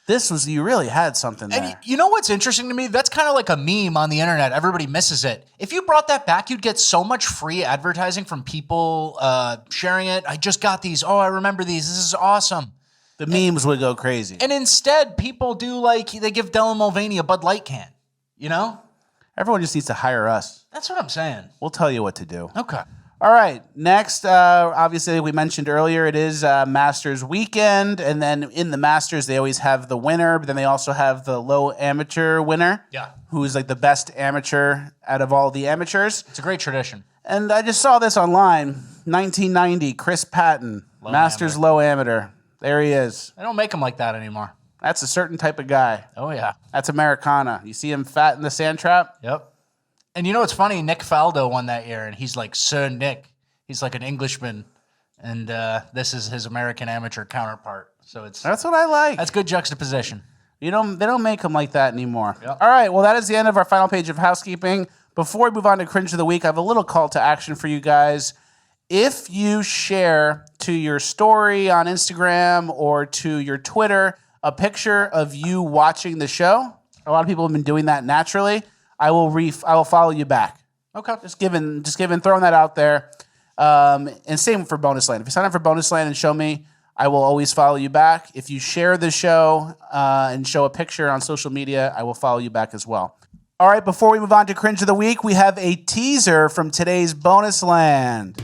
You really had something there. And you know what's interesting to me? That's kind of like a meme on the internet. Everybody misses it. If you brought that back, you'd get so much free advertising from people sharing it. I just got these. Oh, I remember these. This is awesome. The memes would go crazy. And instead, people do they give Dylan Mulvaney a Bud Light can, Everyone just needs to hire us. That's what I'm saying. We'll tell you what to do. Okay. All right. Next, obviously, we mentioned earlier, it is Masters weekend. And then in the Masters, they always have the winner. But then they also have the low amateur winner. Yeah. Who is like the best amateur out of all the amateurs. It's a great tradition. And I just saw this online. 1990, Chris Patton, Masters low amateur. There he is. They don't make them like that anymore. That's a certain type of guy. Oh, yeah. That's Americana. You see him fat in the sand trap? Yep. And you know what's funny? Nick Faldo won that year, and he's like Sir Nick. He's like an Englishman, and this is his American amateur counterpart. So that's what I like. That's good juxtaposition. They don't make them like that anymore. Yep. All right, well, that is the end of our final page of housekeeping. Before we move on to Cringe of the Week, I have a little call to action for you guys. If you share to your story on Instagram or to your Twitter a picture of you watching the show, a lot of people have been doing that naturally. I will follow you back. Okay. Just throwing that out there. And same for Bonus Land. If you sign up for Bonus Land and show me, I will always follow you back. If you share the show and show a picture on social media, I will follow you back as well. All right, before we move on to Cringe of the Week, we have a teaser from today's Bonus Land.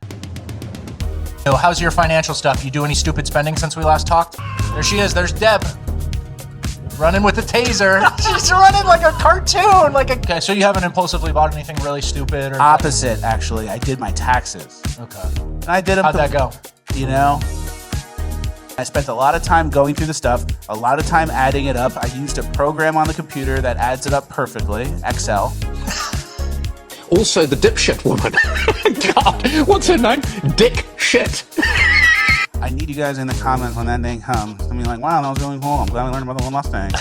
So how's your financial stuff? You do any stupid spending since we last talked? There she is. There's Deb. Running with the taser. She's running like a cartoon. Okay, so you haven't impulsively bought anything really stupid? Or Opposite, actually. I did my taxes. Okay. And I did them. How'd that go? I spent a lot of time going through the stuff, a lot of time adding it up. I used a program on the computer that adds it up perfectly, Excel. Also, the dipshit woman. God, what's her name? Dick Shit. I need you guys in the comments when that thing comes. I mean, like, wow, that was really cool. I'm glad we learned about the little Mustang.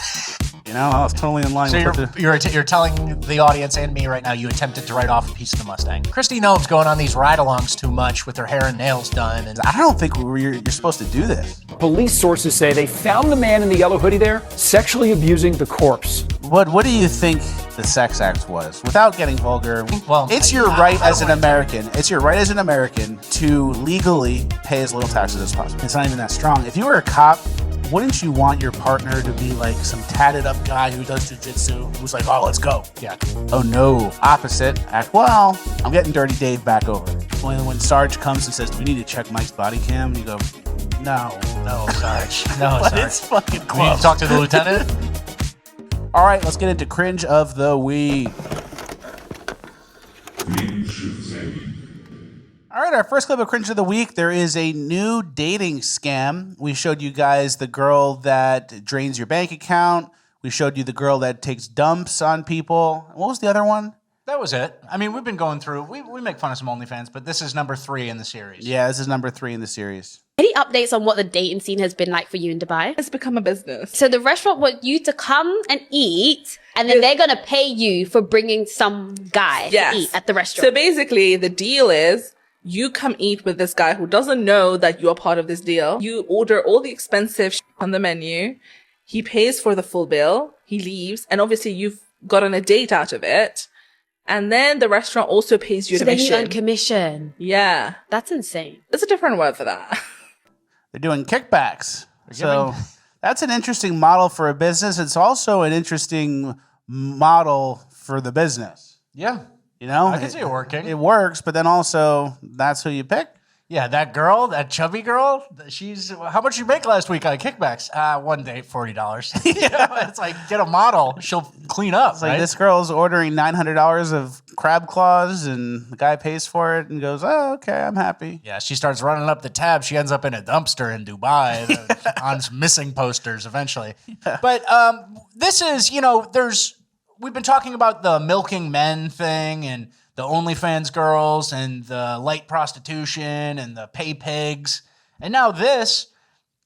You know, I was totally in line So with you're telling the audience and me right now you attempted to write off a piece of the Mustang. Christy Gnome's going on these ride-alongs too much with her hair and nails done. And I don't think you're supposed to do this. Police sources say they found the man in the yellow hoodie there sexually abusing the corpse. What do you think the sex act was? Without getting vulgar, well, it's your right as an American. It's your right as an American to legally pay as little taxes as possible. It's not even that strong. If you were a cop, wouldn't you want your partner to be like some tatted up guy who does jujitsu, who's like, oh, let's go? Yeah. Oh no, opposite. Act, well, I'm getting Dirty Dave back over. When Sarge comes and says, do we need to check Mike's body cam? You go, no, Sarge. No, But Sarge. it's fucking We close. need to talk to the lieutenant. All right, let's get into Cringe of the Week. All right, our first clip of Cringe of the Week, there is a new dating scam. We showed you guys the girl that drains your bank account. We showed you the girl that takes dumps on people. What was the other one? That was it. I mean, we've been going through, we make fun of some OnlyFans, but this is number 3 in the series. Yeah, this is number 3 in the series. Any updates on what the dating scene has been like for you in Dubai? It's become a business. So the restaurant want you to come and eat, and then they're going to pay you for bringing some guy to eat at the restaurant. So basically, the deal is you come eat with this guy who doesn't know that you are part of this deal. You order all the expensive shit on the menu. He pays for the full bill. He leaves. And obviously, you've gotten a date out of it. And then the restaurant also pays you So then commission. you earn commission. Yeah. That's insane. There's a different word for that. They're doing kickbacks. So that's an interesting model for a business. It's also an interesting model for the business. Yeah. You know? I can see it working. It works, but then also that's who you pick. Yeah, that girl, that chubby girl, she's, how much you make last week on kickbacks? One date, $40. You know, it's like, get a model, she'll clean up, It's like right? this girl's ordering $900 of crab claws, and the guy pays for it and goes, oh, okay, I'm happy. Yeah, she starts running up the tab. She ends up in a dumpster in Dubai on some missing posters eventually. But this is, we've been talking about the milking men thing and the OnlyFans girls and the light prostitution and the pay pigs. And now this.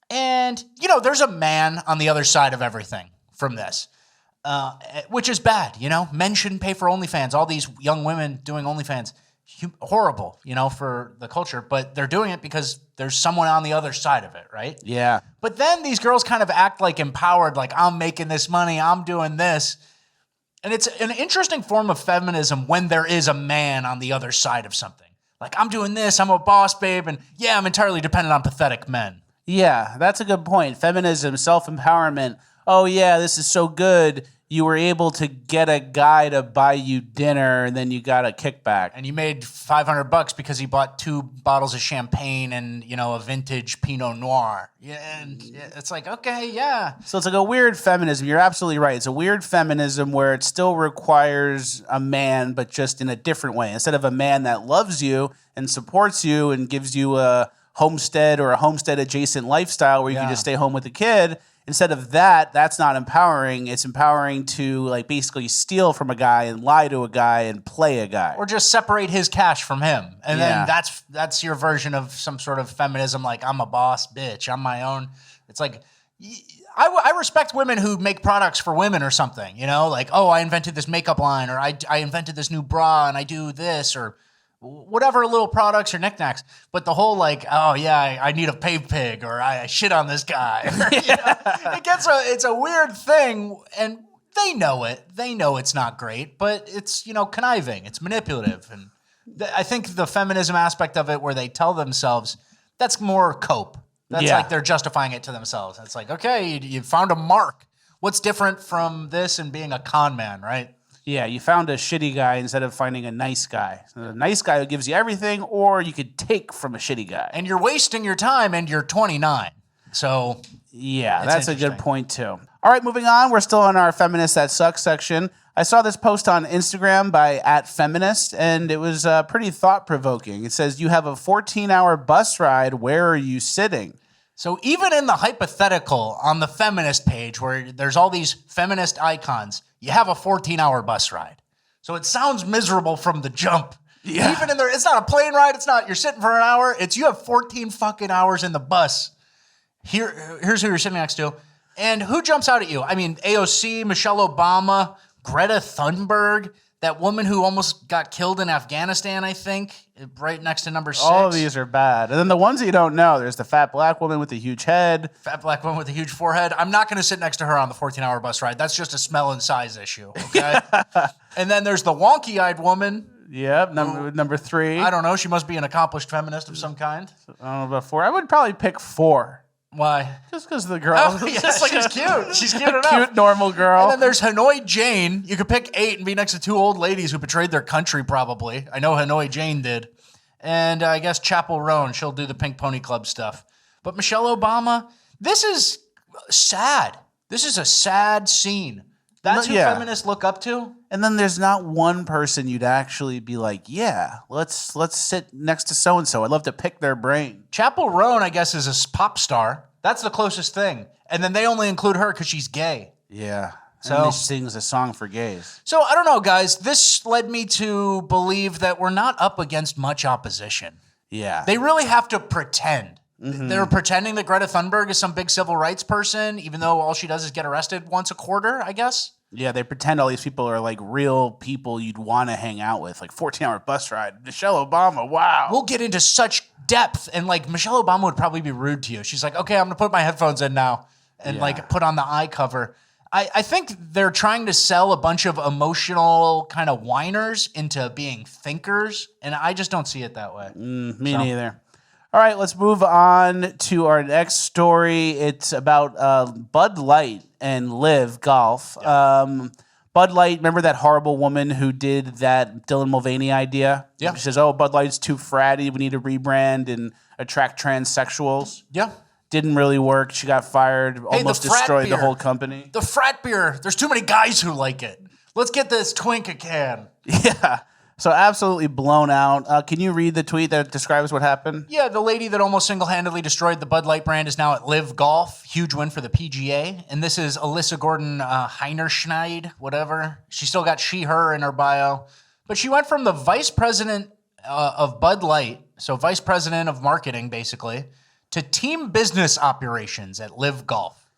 And, there's a man on the other side of everything from this, which is bad, Men shouldn't pay for OnlyFans. All these young women doing OnlyFans, horrible, for the culture. But they're doing it because there's someone on the other side of it, right? Yeah. But then these girls kind of act like empowered, like I'm making this money, I'm doing this. And it's an interesting form of feminism when there is a man on the other side of something. Like, I'm doing this, I'm a boss, babe, and yeah, I'm entirely dependent on pathetic men. Yeah, that's a good point. Feminism, self-empowerment. Oh, yeah, this is so good. You were able to get a guy to buy you dinner, and then you got a kickback. And you made $500 because he bought 2 bottles of champagne and, a vintage Pinot Noir. Yeah, and it's like, okay, yeah. So it's like a weird feminism. You're absolutely right. It's a weird feminism where it still requires a man, but just in a different way. Instead of a man that loves you and supports you and gives you a homestead or a homestead-adjacent lifestyle where you can just stay home with the kid, instead of that, that's not empowering. It's empowering to basically steal from a guy and lie to a guy and play a guy. Or just separate his cash from him. And then that's your version of some sort of feminism, like I'm a boss bitch, I'm my own. It's like, I respect women who make products for women or something, like, oh, I invented this makeup line, or I invented this new bra and I do this, or whatever little products or knickknacks. But the whole oh yeah, I need a pave pig, or I shit on this guy. It's a weird thing, and they know it. They know it's not great, but it's conniving. It's manipulative, and I think the feminism aspect of it, where they tell themselves, that's more cope. That's like they're justifying it to themselves. It's like, okay, you found a mark. What's different from this and being a con man, right? Yeah, you found a shitty guy instead of finding a nice guy. So a nice guy who gives you everything, or you could take from a shitty guy. And you're wasting your time, and you're 29. So, yeah, that's a good point, too. All right, moving on. We're still on our Feminist That Sucks section. I saw this post on Instagram by @Feminist, and it was pretty thought-provoking. It says, you have a 14-hour bus ride. Where are you sitting? So even in the hypothetical on the feminist page where there's all these feminist icons, you have a 14-hour bus ride. So it sounds miserable from the jump. Yeah. Even in there, it's not a plane ride. It's not, you're sitting for an hour. It's you have 14 fucking hours in the bus. Here's who you're sitting next to. And who jumps out at you? I mean, AOC, Michelle Obama, Greta Thunberg, that woman who almost got killed in Afghanistan, I think, right next to number 6. All of these are bad. And then the ones that you don't know, there's the fat black woman with the huge head. Fat black woman with a huge forehead. I'm not going to sit next to her on the 14-hour bus ride. That's just a smell and size issue, okay? And then there's the wonky-eyed woman. Yep, number 3. I don't know. She must be an accomplished feminist of some kind. I don't know about 4. I would probably pick 4. Why? Just because the girl. Oh, yeah, she's cute. She's cute enough. Cute, normal girl. And then there's Hanoi Jane. You could pick 8 and be next to 2 old ladies who betrayed their country, probably. I know Hanoi Jane did. And I guess Chapel Roan, she'll do the Pink Pony Club stuff. But Michelle Obama, this is sad. This is a sad scene. That's who feminists look up to. And then there's not one person you'd actually be like, yeah, let's sit next to so-and-so. I'd love to pick their brain. Chapel Roan, I guess, is a pop star. That's the closest thing. And then they only include her because she's gay. Yeah. So and she sings a song for gays. So I don't know, guys. This led me to believe that we're not up against much opposition. Yeah. They really have to pretend. Mm-hmm. They're pretending that Greta Thunberg is some big civil rights person, even though all she does is get arrested once a quarter, I guess. Yeah, they pretend all these people are like real people you'd want to hang out with, like 14-hour bus ride. Michelle Obama, wow. We'll get into such depth, and like Michelle Obama would probably be rude to you. She's like, okay, I'm going to put my headphones in now and like put on the eye cover. I think they're trying to sell a bunch of emotional kind of whiners into being thinkers, and I just don't see it that way. Me neither. All right, let's move on to our next story. It's about Bud Light and Liv Golf. Bud Light, remember that horrible woman who did that Dylan Mulvaney idea? Yeah. She says, oh, Bud Light's too fratty. We need to rebrand and attract transsexuals. Yeah. Didn't really work. She got fired, almost destroyed the whole company. The frat beer. There's too many guys who like it. Let's get this twink a can. Yeah. So absolutely blown out. Can you read the tweet that describes what happened? Yeah, the lady that almost single-handedly destroyed the Bud Light brand is now at Liv Golf. Huge win for the PGA. And this is Alyssa Gordon Heinerschneid, whatever. She still got she, her in her bio. But she went from the vice president of Bud Light, so vice president of marketing, basically, to team business operations at Liv Golf.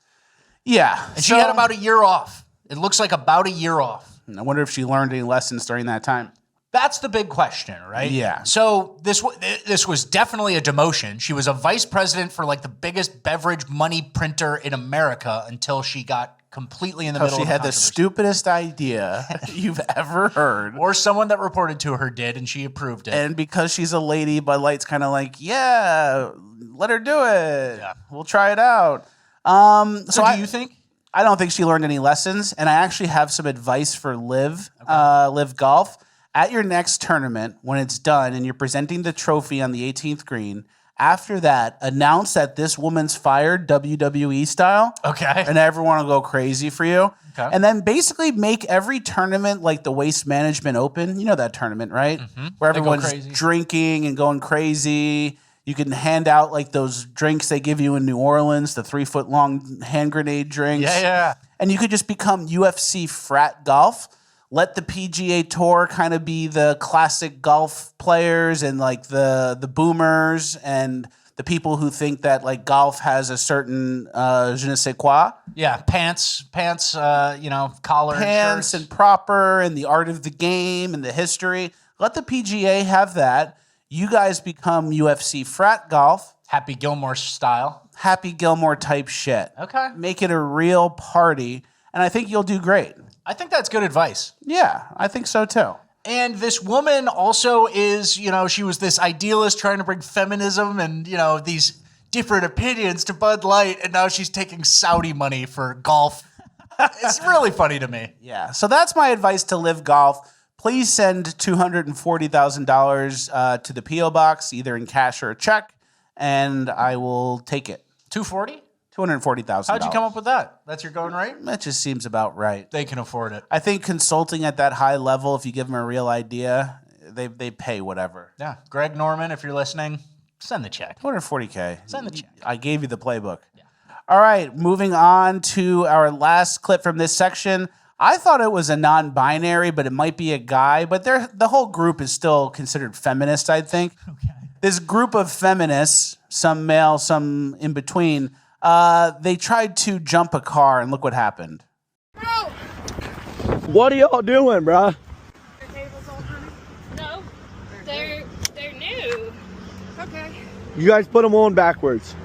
Yeah. And she had about a year off. It looks like about a year off. I wonder if she learned any lessons during that time. That's the big question, right? Yeah. So this was definitely a demotion. She was a vice president for like the biggest beverage money printer in America until she got completely in the middle of she had the stupidest idea you've ever heard. Or someone that reported to her did, and she approved it. And because she's a lady, Bud Light's kind of like, yeah, let her do it. Yeah. We'll try it out. So do you think? I don't think she learned any lessons, and I actually have some advice for Liv Golf. At your next tournament, when it's done and you're presenting the trophy on the 18th green, after that, announce that this woman's fired WWE style. Okay. And everyone will go crazy for you. Okay. And then basically make every tournament like the Waste Management Open. You know that tournament, right? Mm-hmm. Where everyone's drinking and going crazy. You can hand out like those drinks they give you in New Orleans, the 3-foot-long hand grenade drinks. Yeah. And you could just become UFC frat golf. Let the PGA Tour kind of be the classic golf players and like the boomers and the people who think that like golf has a certain je ne sais quoi. Yeah, pants, collar, pants, shirts. And proper, and the art of the game and the history. Let the PGA have that. You guys become UFC frat golf. Happy Gilmore style. Happy Gilmore type shit. Okay. Make it a real party, and I think you'll do great. I think that's good advice. Yeah, I think so too. And this woman also is, she was this idealist trying to bring feminism and, these different opinions to Bud Light, and now she's taking Saudi money for golf. It's really funny to me. Yeah, so that's my advice to Liv Golf. Please send $240,000 to the P.O. Box, either in cash or a check, and I will take it. $240,000? $240,000. How'd you come up with that? That's your going rate? That just seems about right. They can afford it. I think consulting at that high level, if you give them a real idea, they pay whatever. Yeah. Greg Norman, if you're listening, Send the check. 240K. Send the check. I gave you the playbook. Yeah. All right, moving on to our last clip from this section. I thought it was a non-binary, but it might be a guy. But the whole group is still considered feminist, I think. Okay. This group of feminists, some male, some in between, they tried to jump a car, and look what happened. What are y'all doing, bruh? No, they're new. Okay. You guys put them on backwards.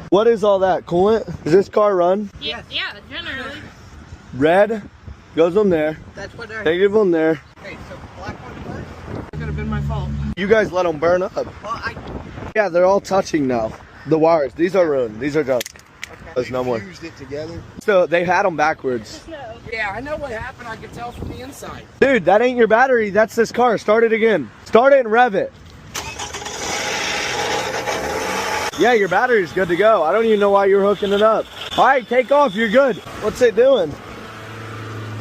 What is all that? Coolant? Does this car run? Yeah, generally. Red goes on there. That's what they're. Negative on there. Okay, so black one first? It could have been my fault. You guys let them burn up. Yeah, they're all touching now. The wires. These are ruined. These are junk. Okay. There's no more. Fused it together. So they had them backwards. Yeah, I know what happened. I could tell from the inside. Dude, that ain't your battery. That's this car. Start it again. Start it and rev it. Yeah, your battery's good to go. I don't even know why you're hooking it up. All right, take off. You're good. What's it doing?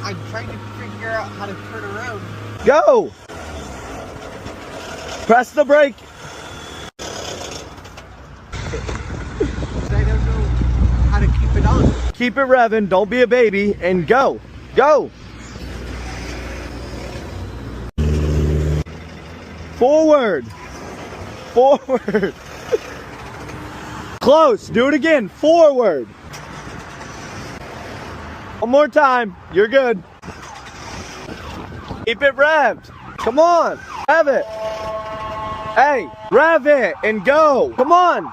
I'm trying to figure out how to turn around. Go! Press the brake. I don't know how to keep it on. Keep it revving. Don't be a baby. And go. Go! Forward. Forward. Close. Do it again. Forward. One more time. You're good. Keep it revved. Come on. Rev it. Hey, rev it and go. Come on.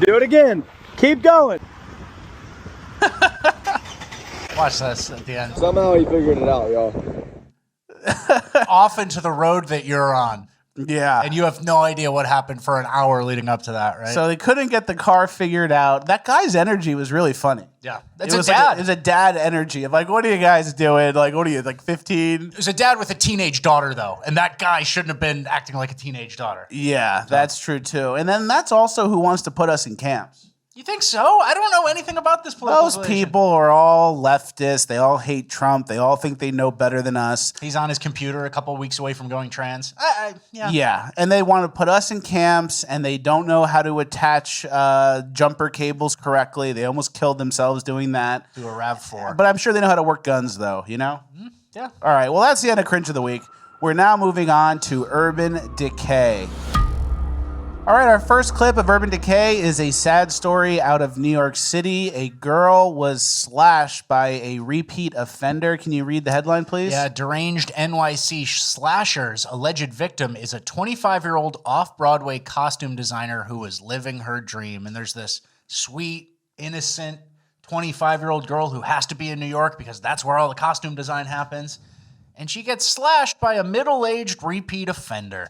Do it again. Keep going. Watch this at the end. Somehow he figured it out, y'all. Off into the road that you're on. Yeah. And you have no idea what happened for an hour leading up to that, right? So they couldn't get the car figured out. That guy's energy was really funny. Yeah. It was a dad energy of like, what are you guys doing? Like, what are you, like 15? It was a dad with a teenage daughter, though. And that guy shouldn't have been acting like a teenage daughter. Yeah, that's true, too. And then that's also who wants to put us in camps. You think so? I don't know anything about this political Those people are all leftists. They all hate Trump. They all think they know better than us. He's on his computer a couple weeks away from going trans. Yeah, and they want to put us in camps, and they don't know how to attach jumper cables correctly. They almost killed themselves doing that. Do a RAV4. But I'm sure they know how to work guns, though, you know? Yeah. All right, well, that's the end of Cringe of the Week. We're now moving on to Urban Decay. All right, our first clip of Urban Decay is a sad story out of New York City. A girl was slashed by a repeat offender. Can you read the headline, please? Yeah, deranged NYC slasher's alleged victim is a 25-year-old off-Broadway costume designer who was living her dream. And there's this sweet, innocent 25-year-old girl who has to be in New York because that's where all the costume design happens. And she gets slashed by a middle-aged repeat offender.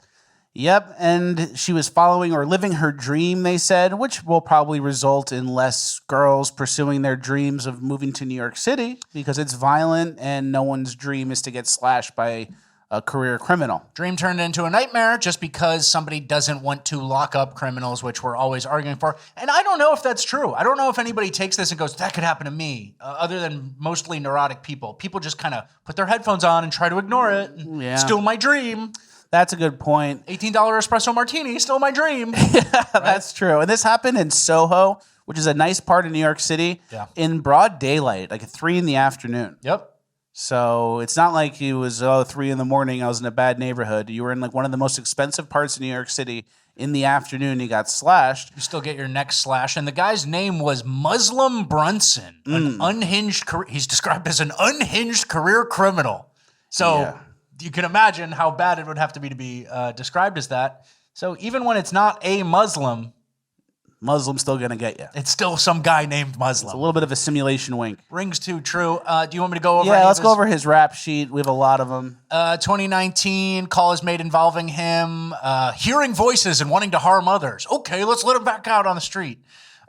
Yep, and she was following or living her dream, they said, which will probably result in less girls pursuing their dreams of moving to New York City because it's violent and no one's dream is to get slashed by a career criminal. Dream turned into a nightmare just because somebody doesn't want to lock up criminals, which we're always arguing for. And I don't know if that's true. I don't know if anybody takes this and goes, that could happen to me, other than mostly neurotic people. People just kind of put their headphones on and try to ignore it. Yeah. Still my dream. That's a good point. $18 espresso martini, still my dream. Yeah, that's true. And this happened in Soho, which is a nice part of New York City, in broad daylight, like at 3 p.m. Yep. So it's not like it was 3 a.m. I was in a bad neighborhood. You were in like one of the most expensive parts of New York City. In the afternoon, you got slashed. You still get your neck slashed. And the guy's name was Muslim Brunson, an unhinged. He's described as an unhinged career criminal. So you can imagine how bad it would have to be described as that. So even when it's not a Muslim's still going to get you. It's still some guy named Muslim. It's a little bit of a simulation wink. Rings too true. Do you want me to go over let's go over his rap sheet. We have a lot of them. 2019, call is made involving him hearing voices and wanting to harm others. Okay, let's let him back out on the street.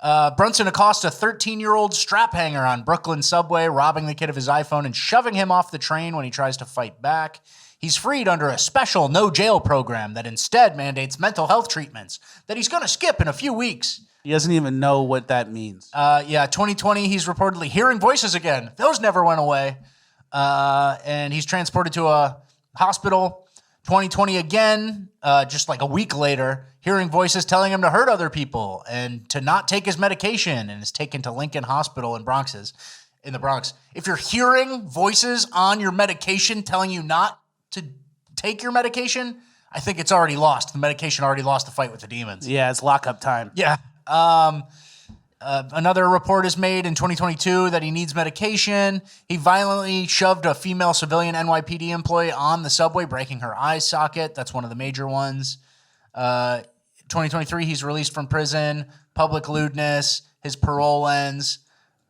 Brunson accosts a 13-year-old strap hanger on Brooklyn subway, robbing the kid of his iPhone and shoving him off the train when he tries to fight back. He's freed under a special no-jail program that instead mandates mental health treatments that he's going to skip in a few weeks. He doesn't even know what that means. 2020, he's reportedly hearing voices again. Those never went away. And he's transported to a hospital. 2020 again, just like a week later, hearing voices telling him to hurt other people and to not take his medication, and is taken to Lincoln Hospital in the Bronx. If you're hearing voices on your medication telling you not to take your medication, I think it's already lost. The medication already lost the fight with the demons. Yeah, it's lockup time. Yeah. Another report is made in 2022 that he needs medication. He violently shoved a female civilian NYPD employee on the subway, breaking her eye socket. That's one of the major ones. 2023, he's released from prison. Public lewdness. His parole ends.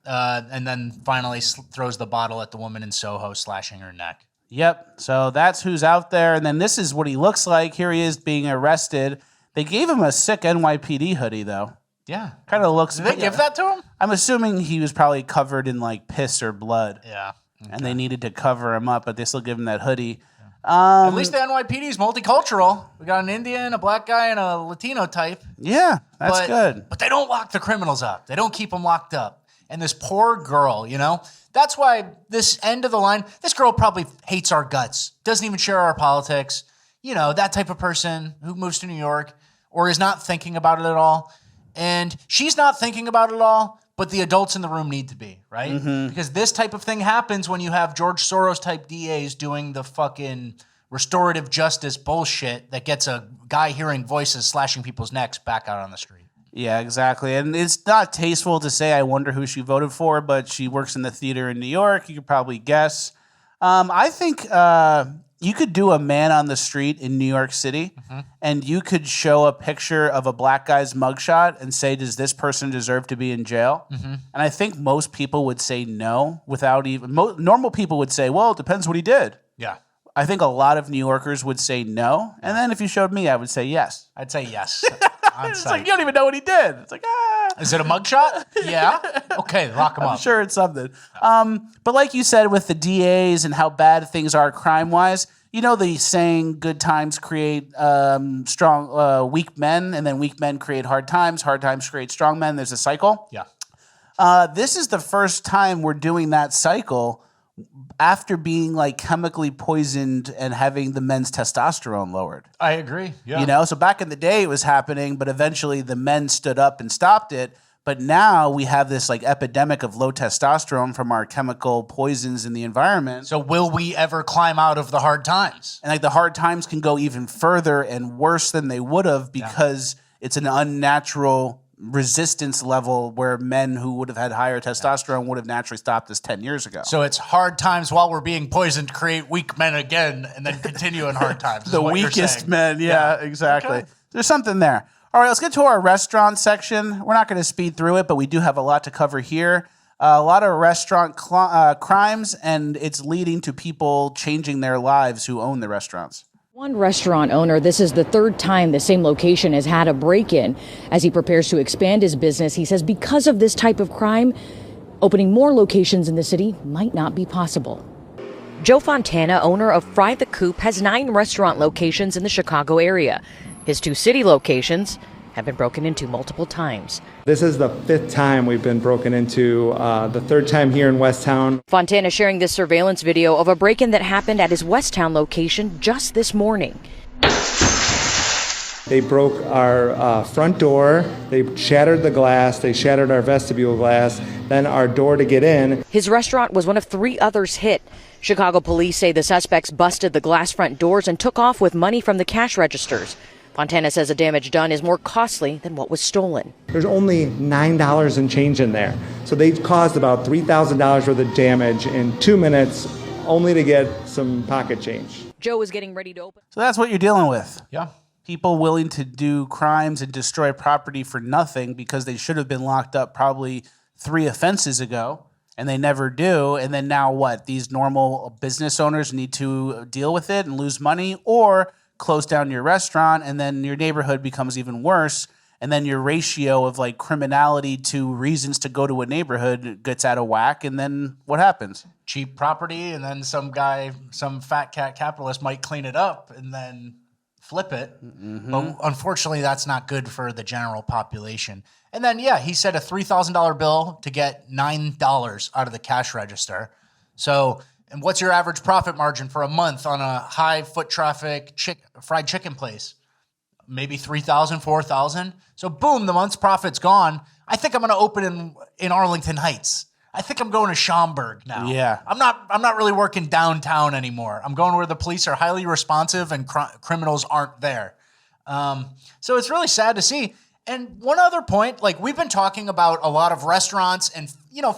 And then finally throws the bottle at the woman in Soho, slashing her neck. Yep. So that's who's out there. And then this is what he looks like. Here he is being arrested. They gave him a sick NYPD hoodie, though. Yeah. Kind of looks... Did they give that to him? I'm assuming he was probably covered in like piss or blood. Yeah. Okay. And they needed to cover him up, but they still give him that hoodie. At least the NYPD is multicultural. We got an Indian, a black guy, and a Latino type. Yeah, that's good. But they don't lock the criminals up. They don't keep them locked up. And this poor girl, you know, that's why this end of the line, this girl probably hates our guts, doesn't even share our politics. You know, that type of person who moves to New York or is not thinking about it at all. And she's not thinking about it at all, but the adults in the room need to be, right? Mm-hmm. Because this type of thing happens when you have George Soros type DAs doing the fucking restorative justice bullshit that gets a guy hearing voices slashing people's necks back out on the street. Yeah, exactly. And it's not tasteful to say I wonder who she voted for, but she works in the theater in New York. You could probably guess. I think you could do a man on the street in New York City, and you could show a picture of a black guy's mugshot and say, does this person deserve to be in jail? And I think most people would say no without even... normal people would say, well, it depends what he did. Yeah. I think a lot of New Yorkers would say no. And then if you showed me, I would say yes. I'd say yes. It's like, you don't even know what he did. It's like, Is it a mugshot? Yeah. Okay, lock him up. I'm sure it's something. But like you said, with the DAs and how bad things are crime-wise, you know the saying, good times create weak men, and then weak men create hard times create strong men. There's a cycle. Yeah. This is the first time we're doing that cycle after being like chemically poisoned and having the men's testosterone lowered. I agree. Yeah. You know, so back in the day it was happening, but eventually the men stood up and stopped it. But now we have this like epidemic of low testosterone from our chemical poisons in the environment. So will we ever climb out of the hard times? And like the hard times can go even further and worse than they would have because it's an unnatural resistance level where men who would have had higher testosterone would have naturally stopped this 10 years ago. So it's hard times while we're being poisoned to create weak men again and then continue in hard times. The weakest men. Yeah, exactly. Okay. There's something there. All right, let's get to our restaurant section. We're not going to speed through it, but we do have a lot to cover here. A lot of restaurant crimes, and it's leading to people changing their lives who own the restaurants. One restaurant owner, this is the third time the same location has had a break-in. As he prepares to expand his business, he says because of this type of crime, opening more locations in the city might not be possible. Joe Fontana, owner of Fry the Coop, has 9 restaurant locations in the Chicago area. His 2 city locations have been broken into multiple times. This is the 5th time we've been broken into, the 3rd time here in Westtown. Fontana sharing this surveillance video of a break-in that happened at his Westtown location just this morning. They broke our front door, they shattered the glass, they shattered our vestibule glass, then our door to get in. His restaurant was one of 3 others hit. Chicago police say the suspects busted the glass front doors and took off with money from the cash registers. Fontana says the damage done is more costly than what was stolen. There's only $9 and change in there. So they caused about $3,000 worth of damage in 2 minutes only to get some pocket change. Joe is getting ready to open. So that's what you're dealing with. Yeah. People willing to do crimes and destroy property for nothing because they should have been locked up probably 3 offenses ago, and they never do. And then now what? These normal business owners need to deal with it and lose money, or close down your restaurant, and then your neighborhood becomes even worse, and then your ratio of like criminality to reasons to go to a neighborhood gets out of whack, and then what happens? Cheap property, and then some guy, some fat cat capitalist might clean it up and then flip it. But unfortunately, that's not good for the general population. And then, yeah, he said a $3,000 bill to get $9 out of the cash register. So And what's your average profit margin for a month on a high foot traffic fried chicken place? Maybe 3,000, 4,000. So boom, the month's profit's gone. I think I'm going to open in Arlington Heights. I think I'm going to Schaumburg now. Yeah. I'm not really working downtown anymore. I'm going where the police are highly responsive and criminals aren't there. So it's really sad to see. And one other point, like we've been talking about a lot of restaurants and,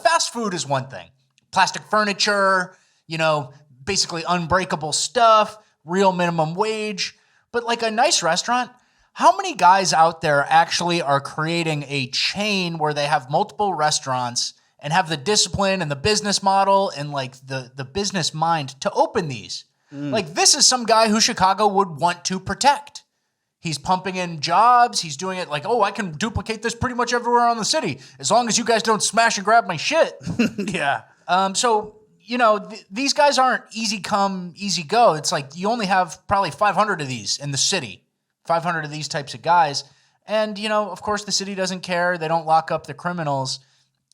fast food is one thing. Plastic furniture, basically unbreakable stuff, real minimum wage. But like a nice restaurant, how many guys out there actually are creating a chain where they have multiple restaurants and have the discipline and the business model and like the business mind to open these? Like this is some guy who Chicago would want to protect. He's pumping in jobs. He's doing it like, oh, I can duplicate this pretty much everywhere on the city as long as you guys don't smash and grab my shit. Yeah. So, these guys aren't easy come, easy go. It's like you only have probably 500 of these in the city, 500 of these types of guys. And, of course, the city doesn't care. They don't lock up the criminals.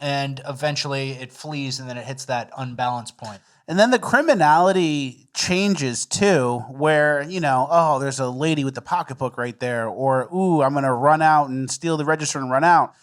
And eventually it flees and then it hits that unbalanced point. And then the criminality changes too, where, there's a lady with the pocketbook right there, or, ooh, I'm going to run out and steal the register and run out.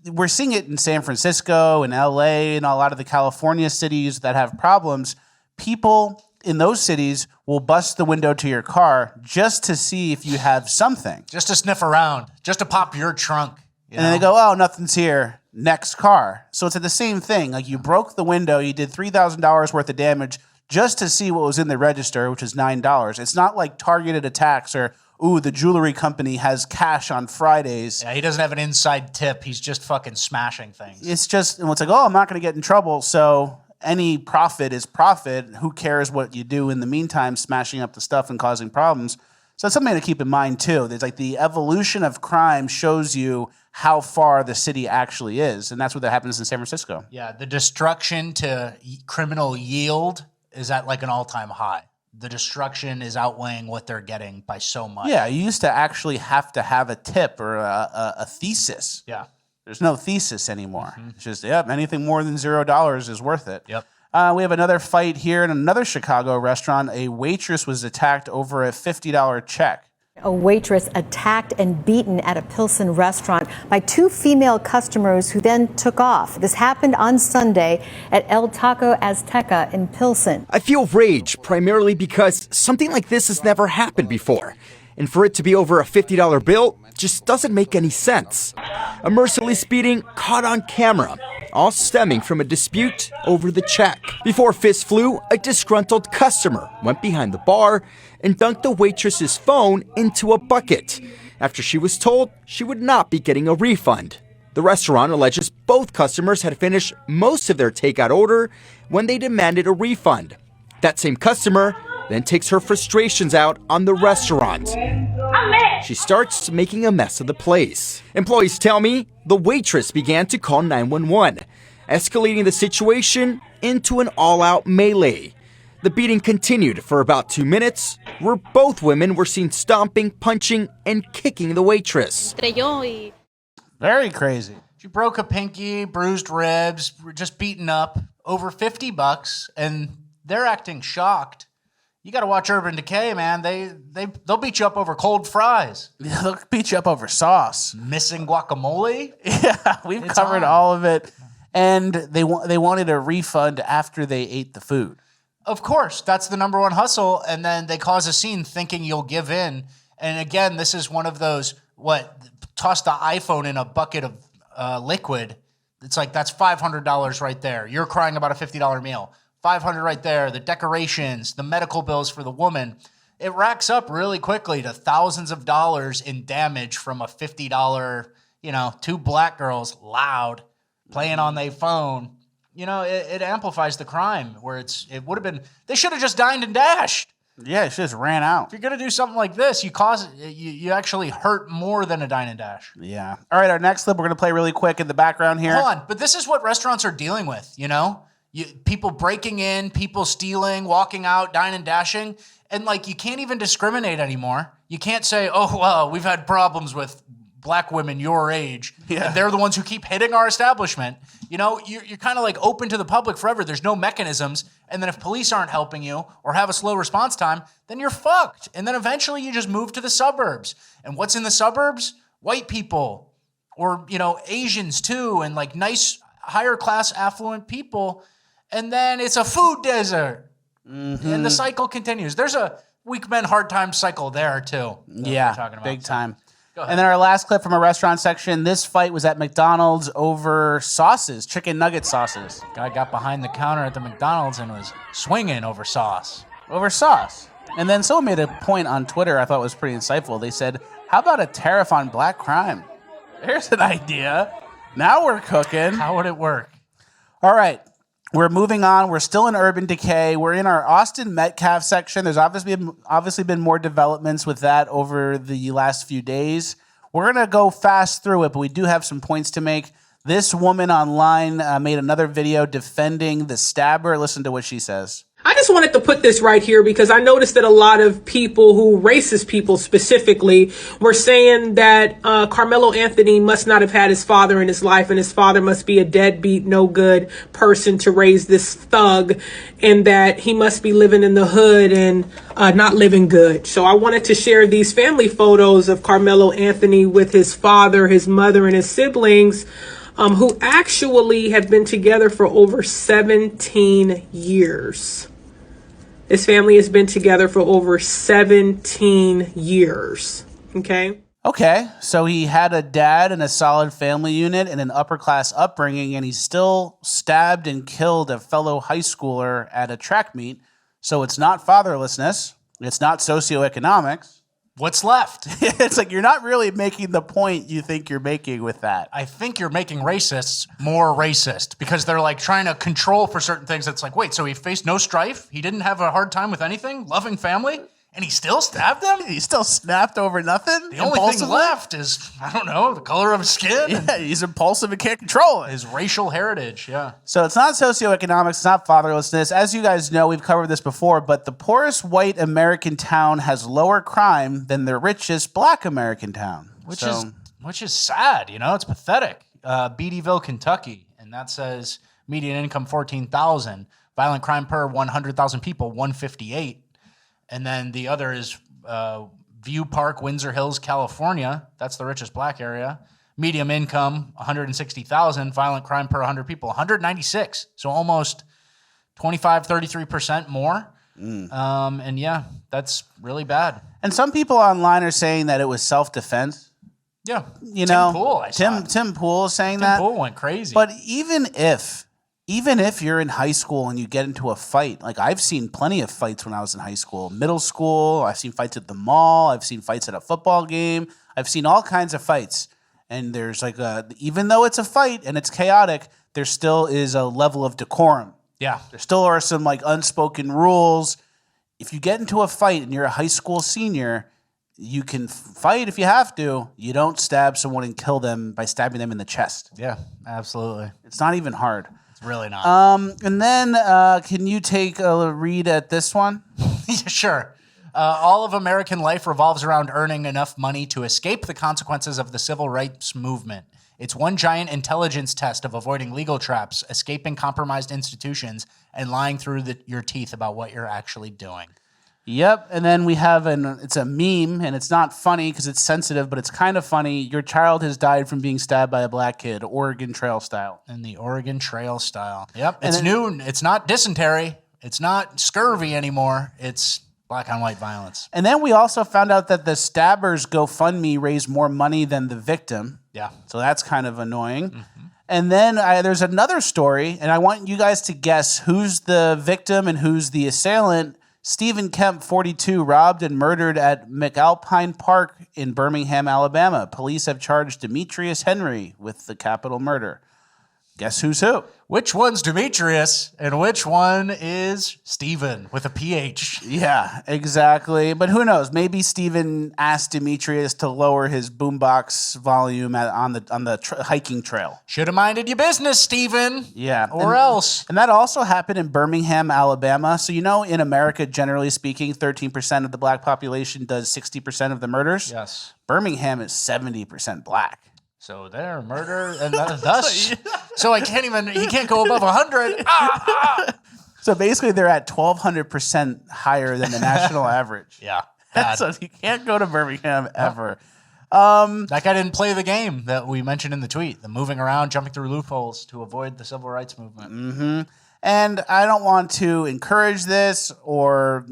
We're seeing it in San Francisco and LA and a lot of the California cities that have problems. People in those cities will bust the window to your car just to see if you have something. Just to sniff around, just to pop your trunk. And then they go, oh, nothing's here. Next car. So it's the same thing. Like you broke the window, you did $3,000 worth of damage just to see what was in the register, which is $9. It's not like targeted attacks or, ooh, the jewelry company has cash on Fridays. Yeah, he doesn't have an inside tip. He's just fucking smashing things. It's just, and it's like, oh, I'm not going to get in trouble. So any profit is profit. Who cares what you do in the meantime, smashing up the stuff and causing problems? So it's something to keep in mind too. There's like the evolution of crime shows you how far the city actually is. And that's what happens in San Francisco. Yeah, the destruction to criminal yield is at like an all-time high. The destruction is outweighing what they're getting by so much. Yeah, you used to actually have to have a tip or a thesis. Yeah. There's no thesis anymore. It's just, anything more than $0 is worth it. Yep. We have another fight here in another Chicago restaurant. A waitress was attacked over a $50 check. A waitress attacked and beaten at a Pilsen restaurant by two female customers who then took off. This happened on Sunday at El Taco Azteca in Pilsen. I feel rage primarily because something like this has never happened before. And for it to be over a $50 bill just doesn't make any sense. A merciless beating caught on camera, all stemming from a dispute over the check. Before fists flew, a disgruntled customer went behind the bar and dunked the waitress's phone into a bucket after she was told she would not be getting a refund. The restaurant alleges both customers had finished most of their takeout order when they demanded a refund. That same customer then takes her frustrations out on the restaurant. She starts making a mess of the place. Employees tell me the waitress began to call 911, escalating the situation into an all-out melee. The beating continued for about 2 minutes, where both women were seen stomping, punching, and kicking the waitress. Very crazy. She broke a pinky, bruised ribs, just beaten up, over $50, and they're acting shocked. You got to watch Urban Decay, man. They'll beat you up over cold fries. They'll beat you up over sauce. Missing guacamole. Yeah, we've covered all of it. And they wanted a refund after they ate the food. Of course, that's the number one hustle. And then they cause a scene thinking you'll give in. And again, this is one of those, toss the iPhone in a bucket of liquid. It's like, that's $500 right there. You're crying about a $50 meal. $500 right there, the decorations, the medical bills for the woman. It racks up really quickly to thousands of dollars in damage from a $50, two black girls loud playing on their phone. It amplifies the crime where it would have been, they should have just dined and dashed. Yeah, it just ran out. If you're going to do something like this, you actually hurt more than a dine and dash. Yeah. All right, our next clip we're going to play really quick in the background here. Hold on, but this is what restaurants are dealing with, people breaking in, people stealing, walking out, dine and dashing. And you can't even discriminate anymore. You can't say, oh, well, we've had problems with black women your age, and they're the ones who keep hitting our establishment, you know, you're kind of like open to the public forever. There's no mechanisms. And then if police aren't helping you or have a slow response time, then you're fucked. And then eventually you just move to the suburbs. And what's in the suburbs? White people or, you know, Asians too, and like nice, higher class, affluent people. And then it's a food desert. And the cycle continues. There's a weak men, hard time cycle there too. Yeah, talking about. Big time. And then our last clip from a restaurant section. This fight was at McDonald's over sauces, chicken nugget sauces. Guy got behind the counter at the McDonald's and was swinging over sauce. Over sauce. And then someone made a point on Twitter I thought was pretty insightful. They said, how about a tariff on black crime? There's an idea. Now we're cooking. How would it work? All right. We're moving on. We're still in Urban Decay. We're in our Austin Metcalf section. There's obviously been more developments with that over the last few days. We're going to go fast through it, but we do have some points to make. This woman online made another video defending the stabber. Listen to what she says. I just wanted to put this right here because I noticed that a lot of people racist people specifically, were saying that Carmelo Anthony must not have had his father in his life and his father must be a deadbeat, no good person to raise this thug, and that he must be living in the hood and not living good. So I wanted to share these family photos of Carmelo Anthony with his father, his mother, and his siblings, who actually have been together for over 17 years. His family has been together for over 17 years. Okay. Okay. So he had a dad and a solid family unit and an upper class upbringing, and he still stabbed and killed a fellow high schooler at a track meet. So it's not fatherlessness. It's not socioeconomics. What's left? It's like you're not really making the point you think you're making with that. I think you're making racists more racist because they're like trying to control for certain things. It's like, wait, so he faced no strife? He didn't have a hard time with anything? Loving family? And he still stabbed them? He still snapped over nothing? The only thing left is, I don't know, the color of his skin. Yeah, he's impulsive and can't control it. His racial heritage, yeah. So it's not socioeconomics, it's not fatherlessness. As you guys know, we've covered this before, but the poorest white American town has lower crime than the richest black American town. Which is sad, you know, it's pathetic. Beattyville, Kentucky, and that says median income $14,000, violent crime per 100,000 people, 158. And then the other is View Park, Windsor Hills, California. That's the richest black area. Medium income, 160,000. Violent crime per 100 people, 196. So almost 25, 33% more. And yeah, that's really bad. And some people online are saying that it was self-defense. Yeah. You know, Poole, Tim Poole is saying that. Tim Poole went crazy. But even if you're in high school and you get into a fight, like I've seen plenty of fights when I was in high school, middle school, I've seen fights at the mall, I've seen fights at a football game, I've seen all kinds of fights. And there's like even though it's a fight and it's chaotic, there still is a level of decorum. Yeah. There still are some like unspoken rules. If you get into a fight and you're a high school senior, you can fight if you have to. You don't stab someone and kill them by stabbing them in the chest. Yeah, absolutely. It's not even hard. Really not. And then can you take a read at this one? Yeah, sure. All of American life revolves around earning enough money to escape the consequences of the civil rights movement. It's one giant intelligence test of avoiding legal traps, escaping compromised institutions, and lying through your teeth about what you're actually doing. Yep, and then we have it's a meme, and it's not funny because it's sensitive, but it's kind of funny. Your child has died from being stabbed by a black kid, Oregon Trail style. In the Oregon Trail style. Yep, it's new. It's not dysentery. It's not scurvy anymore. It's black on white violence. And then we also found out that the stabber's GoFundMe raised more money than the victim. Yeah. So that's kind of annoying. Mm-hmm. And then there's another story, and I want you guys to guess who's the victim and who's the assailant. Stephen Kemp, 42, robbed and murdered at McAlpine Park in Birmingham, Alabama. Police have charged Demetrius Henry with the capital murder. Guess who's who? Which one's Demetrius and which one is Steven with a PH? Yeah, exactly. But who knows? Maybe Steven asked Demetrius to lower his boombox volume on the hiking trail. Should have minded your business, Steven. Yeah. Or else. And that also happened in Birmingham, Alabama. So, in America, generally speaking, 13% of the black population does 60% of the murders. Yes. Birmingham is 70% black. So they're murder, and thus, so he can't go above 100. So basically, they're at 1,200% higher than the national average. Yeah. So you can't go to Birmingham ever. That guy didn't play the game that we mentioned in the tweet, the moving around, jumping through loopholes to avoid the civil rights movement. Mm-hmm. And I don't want to encourage this or,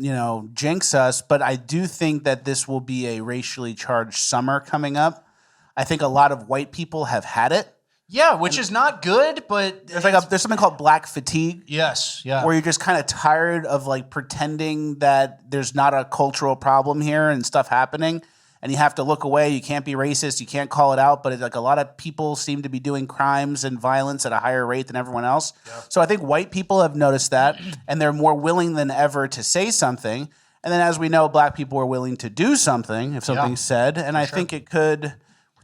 jinx us, but I do think that this will be a racially charged summer coming up. I think a lot of white people have had it. Yeah, which is not good, but there's something called black fatigue. Yes, yeah. Where you're just kind of tired of pretending that there's not a cultural problem here and stuff happening, and you have to look away. You can't be racist. You can't call it out. But a lot of people seem to be doing crimes and violence at a higher rate than everyone else. Yeah. So I think white people have noticed that, and they're more willing than ever to say something. And then, as we know, black people are willing to do something if something's said, and I think it could.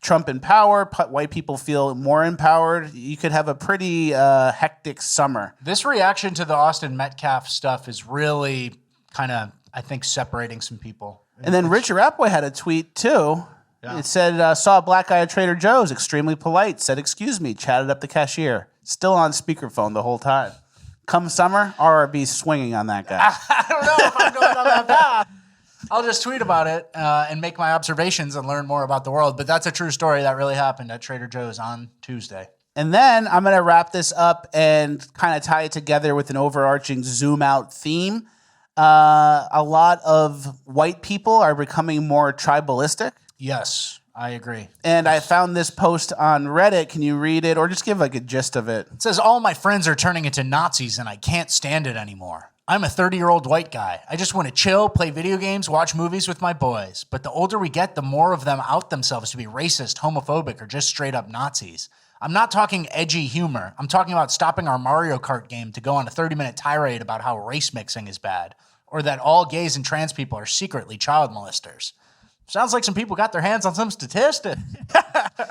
Trump in power, white people feel more empowered. You could have a pretty hectic summer. This reaction to the Austin Metcalf stuff is really kind of, I think, separating some people. And then Richard Rappaway had a tweet too. Yeah. It said, saw a black guy at Trader Joe's, extremely polite, said, "Excuse me," chatted up the cashier. Still on speakerphone the whole time. Come summer, RRB swinging on that guy. I don't know if I'm going on that path. I'll just tweet about it and make my observations and learn more about the world. But that's a true story that really happened at Trader Joe's on Tuesday. And then I'm going to wrap this up and kind of tie it together with an overarching zoom out theme. A lot of white people are becoming more tribalistic. Yes, I agree. And I found this post on Reddit. Can you read it or just give a gist of it? It says, "All my friends are turning into Nazis and I can't stand it anymore. I'm a 30-year-old white guy. I just want to chill, play video games, watch movies with my boys. But the older we get, the more of them out themselves to be racist, homophobic, or just straight up Nazis. I'm not talking edgy humor. I'm talking about stopping our Mario Kart game to go on a 30-minute tirade about how race mixing is bad, or that all gays and trans people are secretly child molesters." Sounds like some people got their hands on some statistics.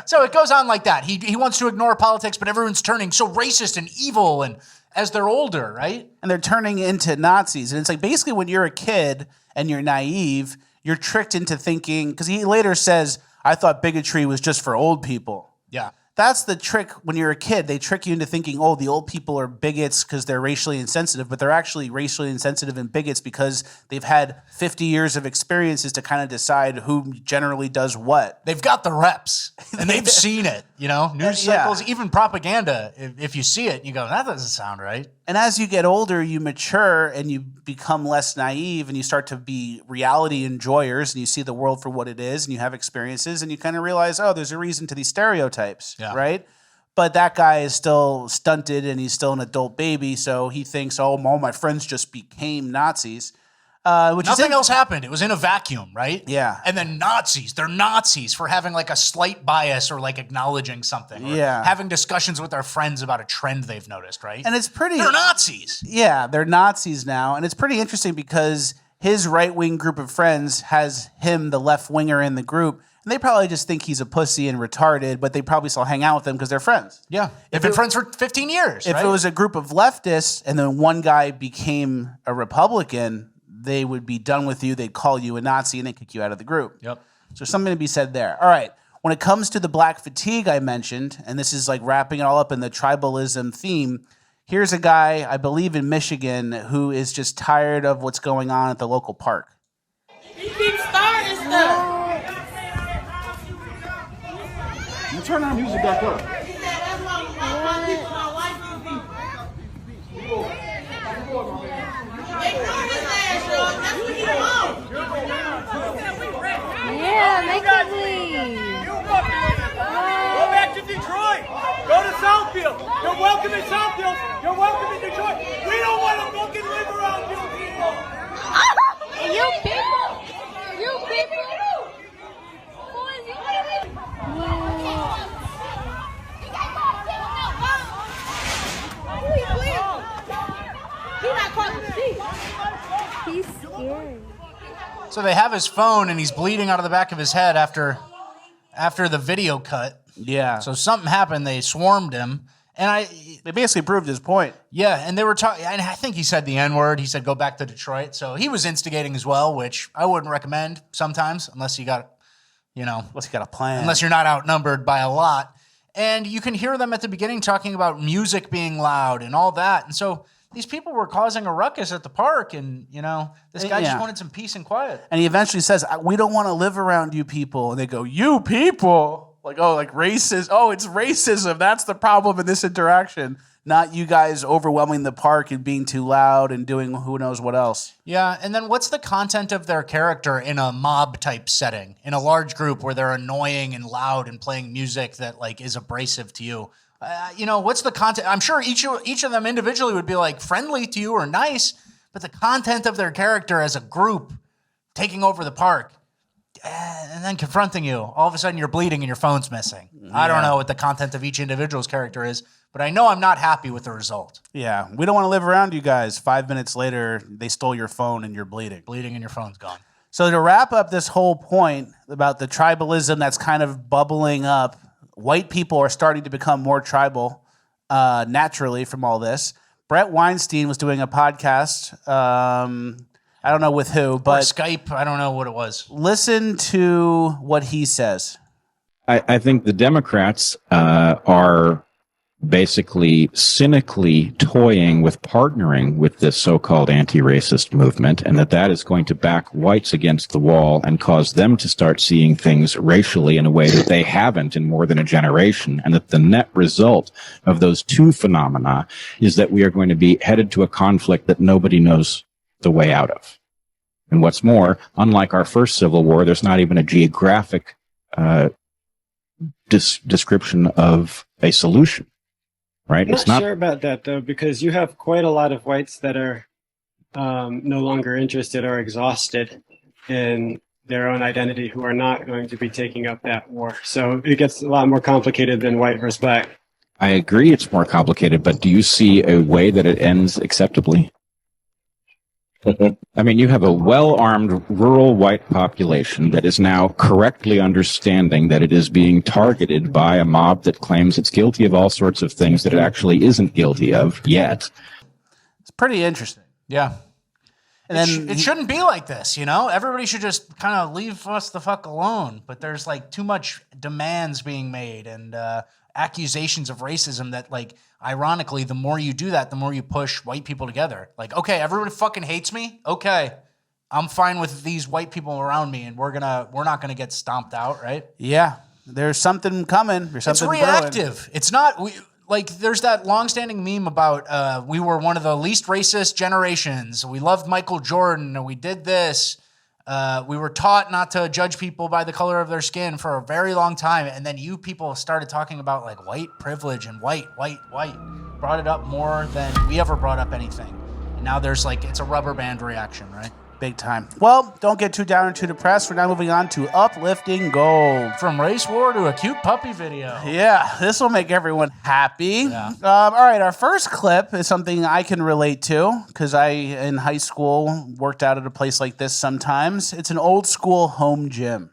So it goes on like that. He wants to ignore politics, but everyone's turning so racist and evil and as they're older, right? And they're turning into Nazis. And it's like basically when you're a kid and you're naive, you're tricked into thinking, because he later says, "I thought bigotry was just for old people." Yeah. That's the trick when you're a kid. They trick you into thinking, oh, the old people are bigots because they're racially insensitive, but they're actually racially insensitive and bigots because they've had 50 years of experiences to kind of decide who generally does what. They've got the reps and they've seen it, news cycles, even propaganda. If you see it, you go, that doesn't sound right. And as you get older, you mature and you become less naive and you start to be reality enjoyers and you see the world for what it is and you have experiences and you kind of realize, oh, there's a reason to these stereotypes, right? But that guy is still stunted and he's still an adult baby, so he thinks, oh, my friends just became Nazis. Nothing else happened. It was in a vacuum, right? Yeah. And then they're Nazis for having like a slight bias or like acknowledging something. Or having discussions with their friends about a trend they've noticed, right? And it's pretty... They're Nazis. Yeah, they're Nazis now. And it's pretty interesting because his right-wing group of friends has him, the left-winger in the group, and they probably just think he's a pussy and retarded, but they probably still hang out with him because they're friends. Yeah. They've been friends for 15 years, If it was a group of leftists and then one guy became a Republican, they would be done with you, they'd call you a Nazi, and they'd kick you out of the group. Yep. So there's something to be said there. All right. When it comes to the black fatigue I mentioned, and this is like wrapping it all up in the tribalism theme, here's a guy, I believe in Michigan, who is just tired of what's going on at the local park. He keeps starting stuff. You turn our music back up. Yeah, make it leave. Go back to Detroit. Go to Southfield. You're welcome in Southfield. You're welcome in Detroit. We don't want to fucking live around you people. You people. You people. scary. So they have his phone, and he's bleeding out of the back of his head after the video cut. Yeah. So something happened. They swarmed him, and they basically proved his point. Yeah, and they were talking. And I think he said the N-word. He said go back to Detroit. So he was instigating as well, which I wouldn't recommend sometimes, unless you got, unless you got a plan, unless you're not outnumbered by a lot. And you can hear them at the beginning talking about music being loud and all that. And so these people were causing a ruckus at the park, and this guy just wanted some peace and quiet. And he eventually says, "We don't want to live around you people." And they go, "You people?" Like racist. Oh, it's racism. That's the problem in this interaction. Not you guys overwhelming the park and being too loud and doing who knows what else. Yeah, and then what's the content of their character in a mob type setting, in a large group where they're annoying and loud and playing music that is abrasive to you? What's the content? I'm sure each of them individually would be friendly to you or nice, but the content of their character as a group taking over the park and then confronting you, all of a sudden you're bleeding and your phone's missing. I don't know what the content of each individual's character is, but I know I'm not happy with the result. Yeah, we don't want to live around you guys. 5 minutes later, they stole your phone and you're bleeding. Bleeding and your phone's gone. So to wrap up this whole point about the tribalism that's kind of bubbling up, white people are starting to become more tribal naturally from all this. Brett Weinstein was doing a podcast. I don't know with who, but or Skype. I don't know what it was. Listen to what he says. I think the Democrats are basically cynically toying with partnering with this so-called anti-racist movement, and that is going to back whites against the wall and cause them to start seeing things racially in a way that they haven't in more than a generation, and that the net result of those two phenomena is that we are going to be headed to a conflict that nobody knows the way out of. And what's more, unlike our first Civil War, there's not even a geographic description of a solution. Right? I'm not sure about that, though, because you have quite a lot of whites that are no longer interested or exhausted in their own identity who are not going to be taking up that war. So it gets a lot more complicated than white versus black. I agree it's more complicated, but do you see a way that it ends acceptably? I mean, you have a well-armed rural white population that is now correctly understanding that it is being targeted by a mob that claims it's guilty of all sorts of things that it actually isn't guilty of yet. It's pretty interesting. Yeah. And then it shouldn't be like this, Everybody should just kind of leave us the fuck alone. But there's too much demands being made and accusations of racism that ironically, the more you do that, the more you push white people together. Okay, everyone fucking hates me. Okay, I'm fine with these white people around me, and we're not gonna get stomped out, right? Yeah, there's something coming. There's something it's reactive. Brewing. It's not there's that long-standing meme about we were one of the least racist generations. We loved Michael Jordan, and we did this. We were taught not to judge people by the color of their skin for a very long time, and then you people started talking about white privilege and white. Brought it up more than we ever brought up anything. And now there's it's a rubber band reaction, right? Big time. Well, don't get too down or too depressed. We're now moving on to uplifting gold. From race war to a cute puppy video. Yeah, this will make everyone happy. Yeah. All right, our first clip is something I can relate to because I, in high school, worked out at a place like this sometimes. It's an old school home gym.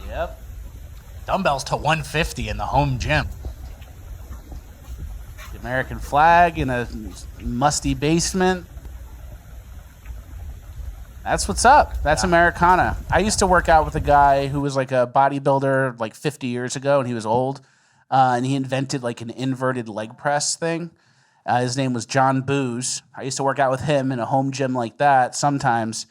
Yep. Dumbbells to 150 in the home gym. The American flag in a musty basement. That's what's up. That's Americana. I used to work out with a guy who was a bodybuilder 50 years ago, and he was old. And he invented an inverted leg press thing. His name was John Booze. I used to work out with him in a home gym like that sometimes.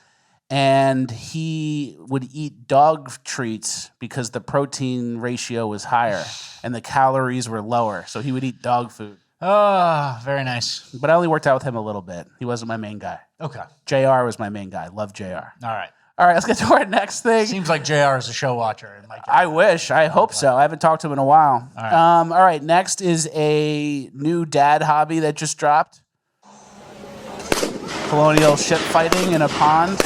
And he would eat dog treats because the protein ratio was higher and the calories were lower. So he would eat dog food. Oh, very nice. But I only worked out with him a little bit. He wasn't my main guy. Okay. JR was my main guy. Love JR. All right. All right, let's get to our next thing. Seems like JR is a show watcher. I wish. I hope so. I haven't talked to him in a while. All right, next is a new dad hobby that just dropped. Colonial ship fighting in a pond.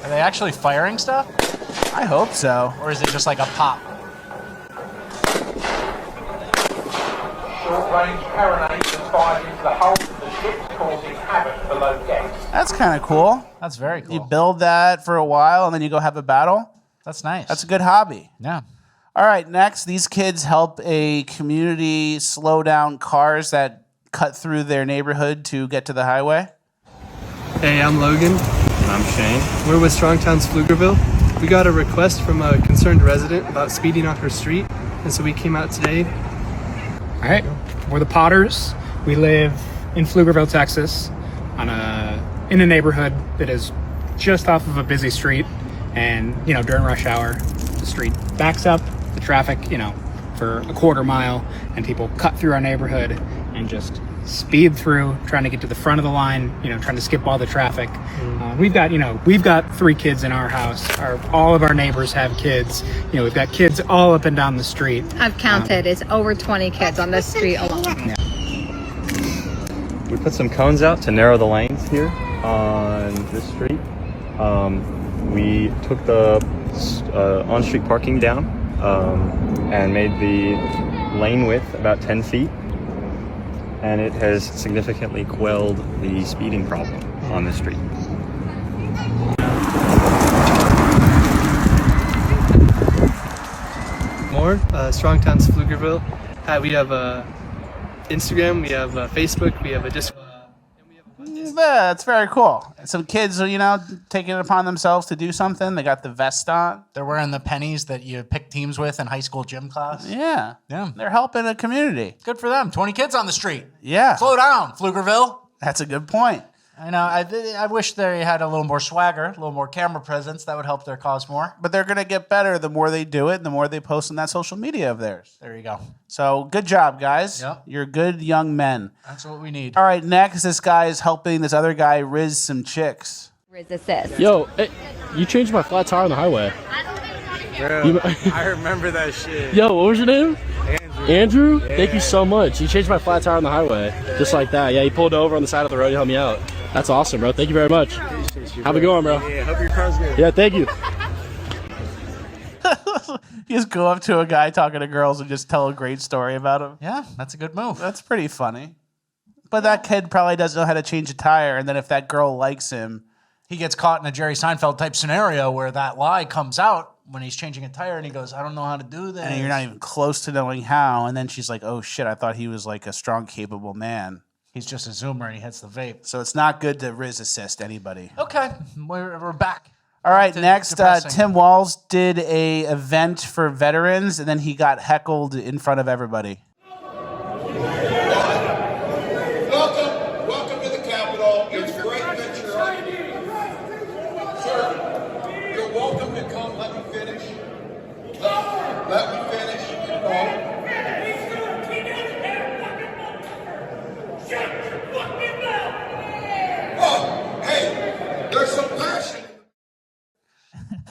Are Are they actually firing stuff? I hope so. Or is it just like a pop? Short-range carronades are fired into the hull of the ship, causing havoc below decks. That's kind of cool. That's very cool. You build that for a while and then you go have a battle. That's nice. That's a good hobby. Yeah. All right, next, these kids help a community slow down cars that cut through their neighborhood to get to the highway. Hey, I'm Logan. And I'm Shane. We're with Strongtown's Pflugerville. We got a request from a concerned resident about speeding on her street, and so we came out today. All right, we're the Potters. We live in Pflugerville, Texas, in a neighborhood that is just off of a busy street, and during rush hour, the street backs up, the traffic, for a quarter mile, and people cut through our neighborhood and just speed through, trying to get to the front of the line, trying to skip all the traffic. We've got 3 kids in our house. All of our neighbors have kids. We've got kids all up and down the street. I've counted. It's over 20 kids on this street alone. Yeah. We put some cones out to narrow the lanes here on this street. We took the on-street parking down and made the lane width about 10 feet. And it has significantly quelled the speeding problem on the street. More, Strongtown's Pflugerville. We have Instagram, we have Facebook, we have a Discord. Yeah, it's very cool. Some kids are, taking it upon themselves to do something. They got the vest on. They're wearing the pennies that you pick teams with in high school gym class. Yeah. Yeah. They're helping a community. Good for them. 20 kids on the street. Yeah. Slow down, Pflugerville. That's a good point. I know. I wish they had a little more swagger, a little more camera presence. That would help their cause more. But they're going to get better the more they do it and the more they post on that social media of theirs. There you go. So good job, guys. Yep. You're good young men. That's what we need. All right, next, this guy is helping this other guy riz some chicks. Riz assist. Yo, hey, you changed my flat tire on the highway. Bro, I remember that shit. Yo, what was your name? Andrew? Yeah. Thank you so much. You changed my flat tire on the highway. Just like that. Yeah, you pulled over on the side of the road to help me out. That's awesome, bro. Thank you very much. Have a good one, bro. Yeah, hope your car's good. Yeah, thank you. You just go up to a guy talking to girls and just tell a great story about him. Yeah, that's a good move. That's pretty funny. But that kid probably doesn't know how to change a tire, and then if that girl likes him, he gets caught in a Jerry Seinfeld type scenario where that lie comes out when he's changing a tire and he goes, I don't know how to do this. And you're not even close to knowing how. And then she's like, oh shit, I thought he was like a strong, capable man. He's just a zoomer and he hits the vape. So it's not good to riz assist anybody. Okay, we're back. All right, next, Tim Walz did a event for veterans, and then he got heckled in front of everybody. Welcome to the Capitol. It's great that you're here. Sir, you're welcome to come. Let me finish. Let me finish. Oh, hey, there's some passion.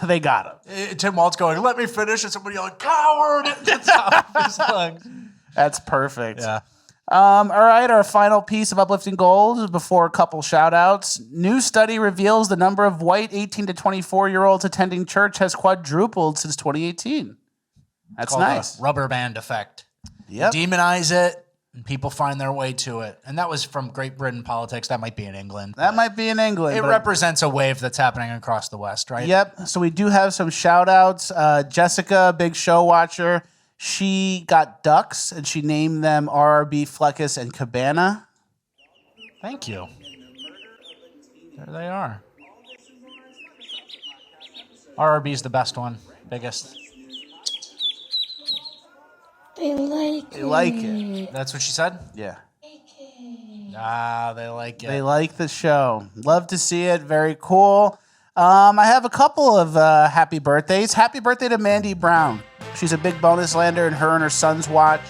They got him. Tim Walz going, let me finish, and somebody yelling, coward! That's off his lungs. That's perfect. Yeah. All right, our final piece of uplifting gold before a couple shout outs. New study reveals the number of white 18 to 24-year-olds attending church has quadrupled since 2018. That's nice. The rubber band effect. Yep. Demonize it, and people find their way to it. And that was from Great Britain politics. That might be in England. That might be in England. It represents a wave that's happening across the West, right? Yep. So we do have some shout outs. Jessica, big show watcher, she got ducks and she named them RRB, Fleckus, and Cabana. Thank you. There they are. RRB's the best one, biggest. They like They like it. That's what she said? Yeah. Ah, they like it. They like the show. Love to see it. Very cool. I have a couple of happy birthdays. Happy birthday to Mandy Brown. She's a big bonus lander, and her sons watch.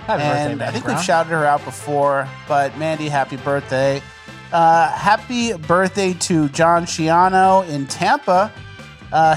Happy birthday, and Mandy I think Brown. we've shouted her out before, but Mandy, happy birthday. Happy birthday to John Sciano in Tampa.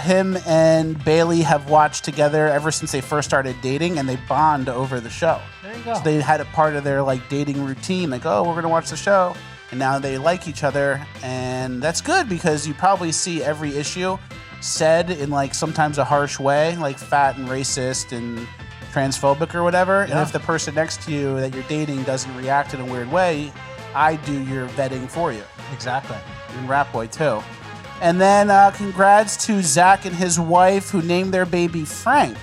Him and Bailey have watched together ever since they first started dating, and they bond over the show. There you go. So they had a part of their dating routine, oh, we're gonna watch the show. and now they like each other, and that's good because you probably see every issue said in like sometimes a harsh way, like fat and racist and transphobic or whatever. Yeah. And if the person next to you that you're dating doesn't react in a weird way, I do your vetting for you. Exactly. And Rat Boy too. And then congrats to Zach and his wife who named their baby Frank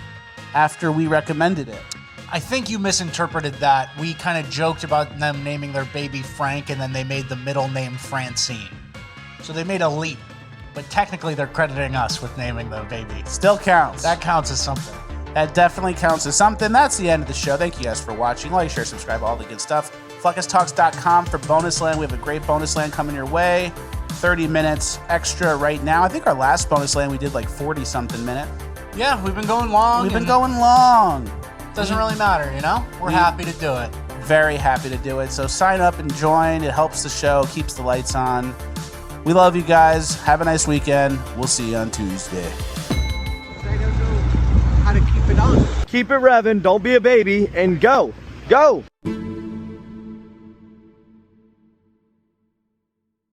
after we recommended it. I think you misinterpreted that. We kind of joked about them naming their baby Frank, and then they made the middle name Francine. So they made a leap, but technically they're crediting us with naming the baby. Still counts. That counts as something. That definitely counts as something. That's the end of the show. Thank you guys for watching. Like, share, subscribe, all the good stuff. FluckusTalks.com for bonus land. We have a great bonus land coming your way. 30 minutes extra right now. I think our last bonus land we did like 40-something minutes. Yeah, we've been going long. We've been going long. Doesn't really matter, you know? We're happy to do it. Very happy to do it. So sign up and join. It helps the show, keeps the lights on. We love you guys. Have a nice weekend. We'll see you on Tuesday. How to keep it on. Keep it revving. Don't be a baby. And go. Go.